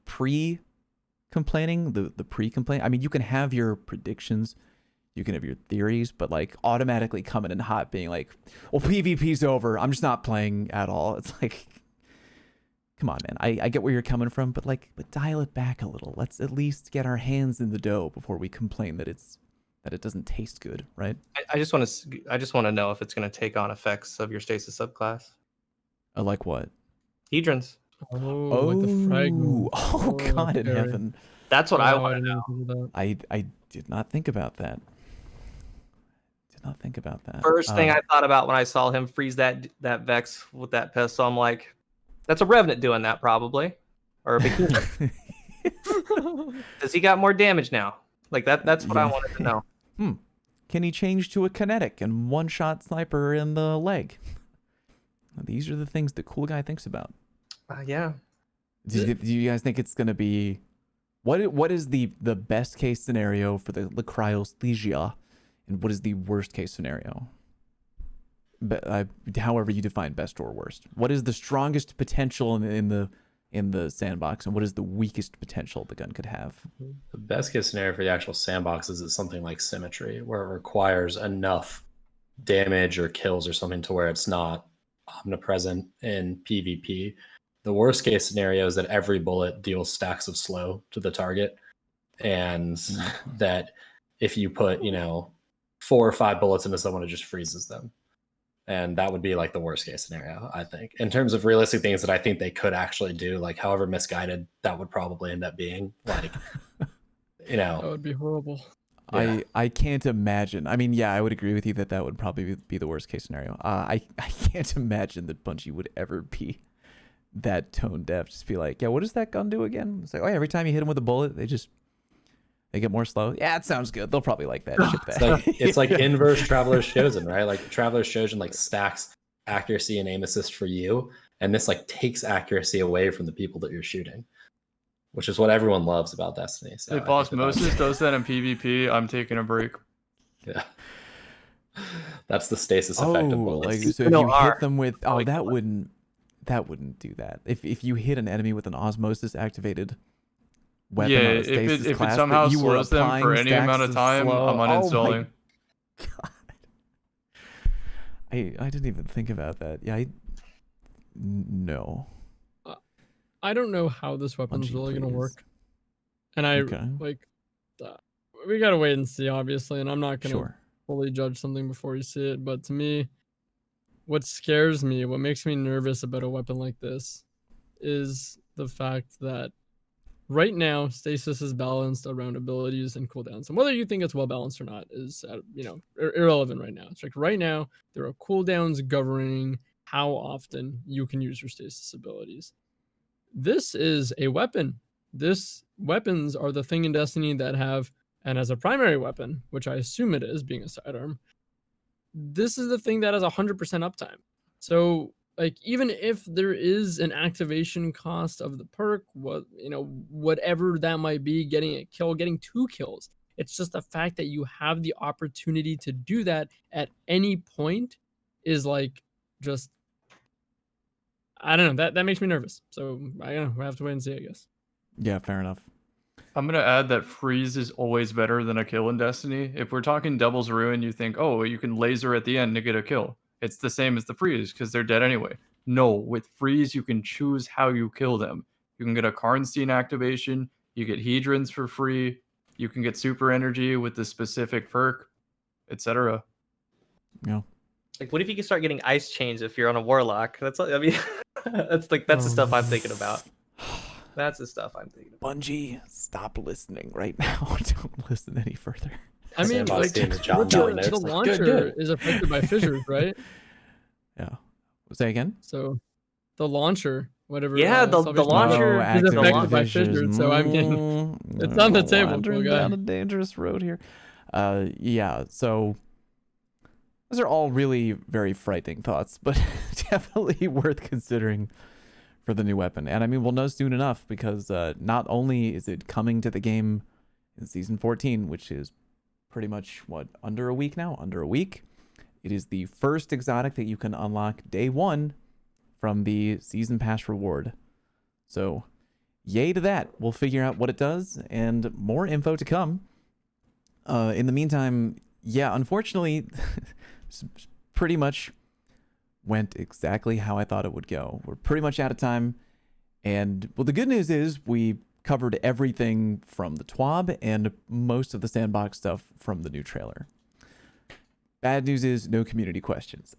pre-complaining, the pre-complaint. I mean, you can have your predictions, you can have your theories, but like automatically coming in hot being like, well, PvP's over, I'm just not playing at all. It's like, come on, man. I get where you're coming from, but dial it back a little. Let's at least get our hands in the dough before we complain that it doesn't taste good, right? I just want to know if it's going to take on effects of your Stasis subclass. Like what? Hedrons. Oh, like the fragment. Oh, God in heaven. That's what I want to know. I did not think about that. First thing I thought about when I saw him freeze that Vex with that pistol, I'm like, that's a Revenant doing that probably, or a Bikini. Does he got more damage now? Like that's what I wanted to know. Can he change to a kinetic and one-shot sniper in the leg? These are the things the cool guy thinks about. Yeah. Do you guys think it's gonna be what is the best case scenario for the Cryosthesia, and what is the worst case scenario? However you define best or worst. What is the strongest potential in the sandbox, and what is the weakest potential the gun could have? The best case scenario for the actual sandbox is something like Symmetry, where it requires enough damage or kills or something to where it's not omnipresent in PvP. The worst case scenario is that every bullet deals stacks of slow to the target, and that if you put 4 or 5 bullets into someone, it just freezes them. And that would be like the worst case scenario, I think. In terms of realistic things that I think they could actually do, like however misguided that would probably end up being, like, That would be horrible. Yeah. I can't imagine. I mean, yeah, I would agree with you that would probably be the worst case scenario. I can't imagine that Bungie would ever be that tone deaf. Just be like, yeah, what does that gun do again? It's like, oh, yeah, every time you hit them with a bullet, they get more slow. Yeah, it sounds good. They'll probably like that. Ship that. It's like inverse Traveler's Chosen, right? Like Traveler's Chosen like stacks accuracy and aim assist for you, and this like takes accuracy away from the people that you're shooting, which is what everyone loves about Destiny. So if Osmosis does that in PvP, I'm taking a break. Yeah. That's the stasis effect of bullets. Like, so if you hit them with that wouldn't do that. If you hit an enemy with an osmosis activated weapon, Yeah, on a if stasis it class somehow that you were slows them for applying any amount of stacks time, slow, I'm uninstalling. God. I didn't even think about that. Yeah, no. I don't know how this weapon's Bungie, really gonna please. work, and we gotta wait and see, obviously. And I'm not gonna fully judge something before you see it. But to me, what scares me, what makes me nervous about a weapon like this, is the fact that right now stasis is balanced around abilities and cooldowns, and whether you think it's well balanced or not is irrelevant right now. It's like right now there are cooldowns governing how often you can use your stasis abilities. This is a weapon. Weapons are the thing in Destiny that have, and as a primary weapon, which I assume it is, being a sidearm, this is the thing that has 100% uptime. So like, even if there is an activation cost of the perk, whatever that might be, getting a kill, getting 2 kills, it's just the fact that you have the opportunity to do that at any point is like, just, I don't know, that makes me nervous. So I don't know, we'll have to wait and see, I guess. Yeah, fair enough. I'm gonna add that freeze is always better than a kill in Destiny. If we're talking Devil's Ruin, you think, oh, you can laser at the end to get a kill. It's the same as the freeze because they're dead anyway. No, with freeze, you can choose how you kill them. You can get a Karnstein activation. You get Hedrons for free. You can get super energy with the specific perk, etc. Yeah. Like, what if you can start getting ice chains if you're on a Warlock? That's the stuff I'm thinking about. That's the stuff I'm thinking about. Bungie, stop listening right now. Don't listen any further. I mean, Sandbox like, teams jotting down notes, the like, launcher good. is affected by fissures, right? Yeah. Say again? So the launcher, whatever. Yeah, the launcher is affected by activation fissures. So I'm getting, it's on the table. Wandering down a dangerous road here. Yeah, so those are all really very frightening thoughts, but definitely worth considering for the new weapon. And I mean, we'll know soon enough, because not only is it coming to the game in Season 14, which is pretty much, under a week now? Under a week. It is the first exotic that you can unlock day 1 from the Season Pass reward. So, yay to that. We'll figure out what it does, and more info to come. In the meantime, yeah, unfortunately, pretty much went exactly how I thought it would go. We're pretty much out of time. And, well, the good news is we covered everything from the TWAB and most of the Sandbox stuff from the new trailer. Bad news is no community questions.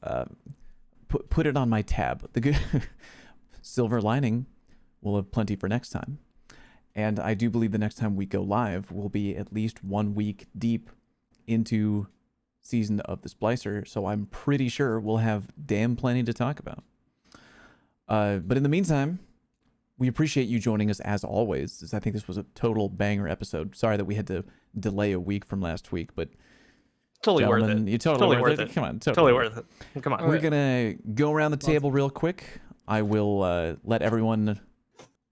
Put it on my tab. The good silver lining, we'll have plenty for next time. And I do believe the next time we go live will be at least 1 week deep into season of the Splicer, so I'm pretty sure we'll have damn plenty to talk about. But in the meantime, we appreciate you joining us as always. I think this was a total banger episode. Sorry that we had to delay a week from last week, but Totally worth it. You totally worth it. Come on, totally worth it. Come on. We're gonna go around the table real quick. I will let everyone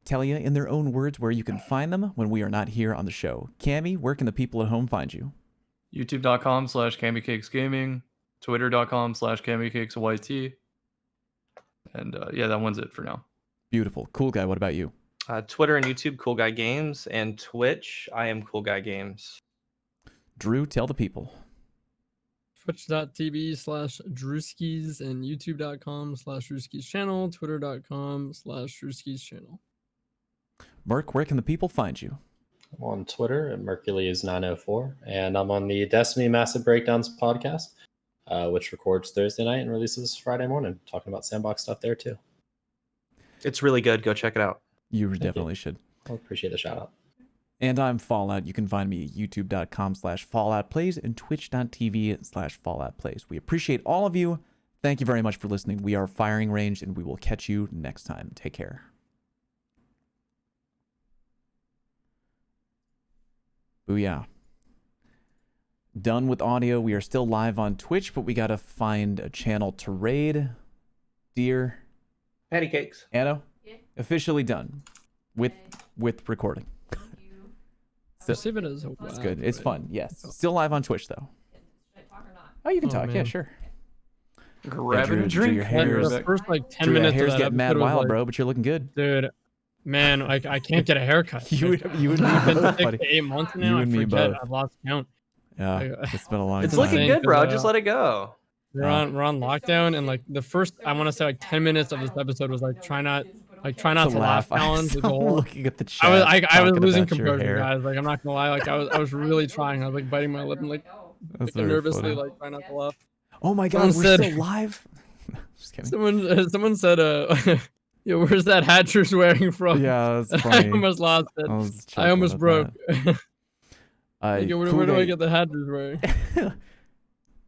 tell you in their own words where you can find them when we are not here on the show. Cammy, where can the people at home find you? YouTube.com/CammyCakes Gaming, Twitter.com/CammyCakes YT. And yeah, that one's it for now. Beautiful. Cool Guy, what about you? Twitter and YouTube, Cool Guy Games, and Twitch, I am Cool Guy Games. Drew, tell the people. twitch.tv/Drewskys and youtube.com/Drewskys channel, twitter.com/Drewskys channel. Merc, where can the people find you? I'm on Twitter at Mercules904, and I'm on the Destiny Massive Breakdowns podcast, which records Thursday night and releases Friday morning, talking about Sandbox stuff there too. It's really good. Go check it out. You definitely should. I appreciate the shout out. And I'm Fallout. You can find me at youtube.com/FalloutPlays and twitch.tv/FalloutPlays. We appreciate all of you. Thank you very much for listening. We are Firing Range, and we will catch you next time. Take care. Booyah. Done with audio. We are still live on Twitch, but we got to find a channel to raid. Dear CammyCakes. Anno, officially done with recording. Just save it as a It's good. It's fun. Yes. Still live on Twitch though. Oh, you can talk. Yeah, man. sure. Grabbing Drew, a drink. your hair Like, is- the first like 10 Drew, your minutes of hair's that getting mad episode was wild, like, bro, but you're looking good. dude, man, I can't get a haircut. You and me It's been both, 6 buddy. to 8 months now. You I and me forget. both. I've lost count. Yeah, it's been a long It's time. looking insane, good, bro. 'cause, Just let it go. We're on lockdown, and like the first, I want to say like 10 minutes of this episode was like try not to laugh. Challenge. I'm looking at the chat. I was talking losing about your composure, hair. guys. Like I'm not gonna lie. Like I was really trying. I was like biting my lip and like That's very nervously funny. like trying not to laugh. Oh my god, Someone we're said- still live. Just kidding. Someone said, yo, where's that hat Drew's wearing from? Yeah, that's I funny. almost lost it. I was I chuckling almost at broke. that. Like, yo, Cool where do I Guy- get the hat Drew's wearing?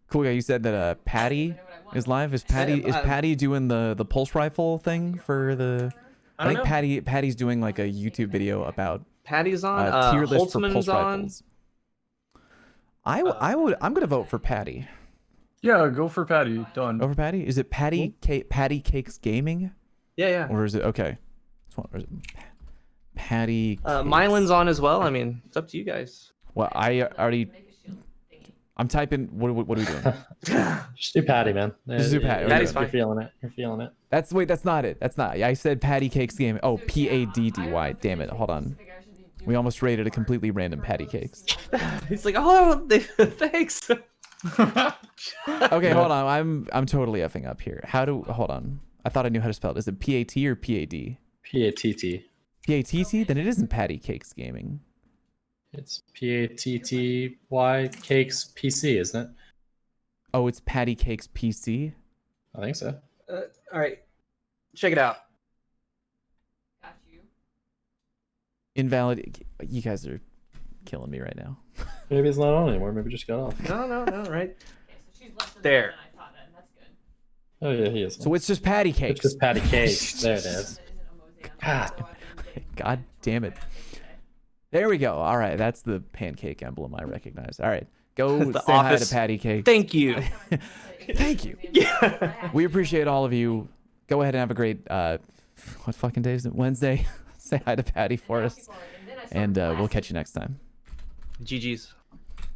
Cool guy, you said that Patty is live. Is Patty doing the pulse rifle thing for the? I don't think know. Patty's doing like a YouTube video about Patty's on. tier list for pulse Holtzman's on. rifles. I'm gonna vote for Patty. Yeah, go for Patty. Done. Over Patty? Is it CammyCakes Gaming? Yeah. Or is it okay? Or is it Patty? Mylan's on as well. I mean, it's up to you guys. Well, I already. I'm typing. What are we doing? Just do Patty, man. Just do Patty. Patty's You're fine. feeling it. You're feeling it. That's not it. That's not. I said CammyCakes Gaming. Oh, PADDY. Damn it. Hold on. We almost rated a completely random CammyCakes. He's like, oh, thanks. Okay, hold on. I'm totally effing up here. Hold on. I thought I knew how to spell it. Is it PAT or PAD? PATT. PATT? Then it isn't CammyCakes Gaming. It's PATTY Cakes PC, isn't it? Oh, it's CammyCakes PC? I think so. All right, check it out. Invalid. You guys are killing me right now. Maybe it's not on anymore. Maybe it just got off. No, right there. Oh yeah, he is. So it's just Patty It's Cakes. just Patty Cakes. There it is. God damn it. There we go. All right, that's the pancake emblem I recognize. All right, go The say hi office. to Patty Cakes. Thank you. Thank you. Yeah. We appreciate all of you. Go ahead and have a great what fucking day is it? Wednesday. Say hi to Patty for us, and we'll catch you next time. GG's.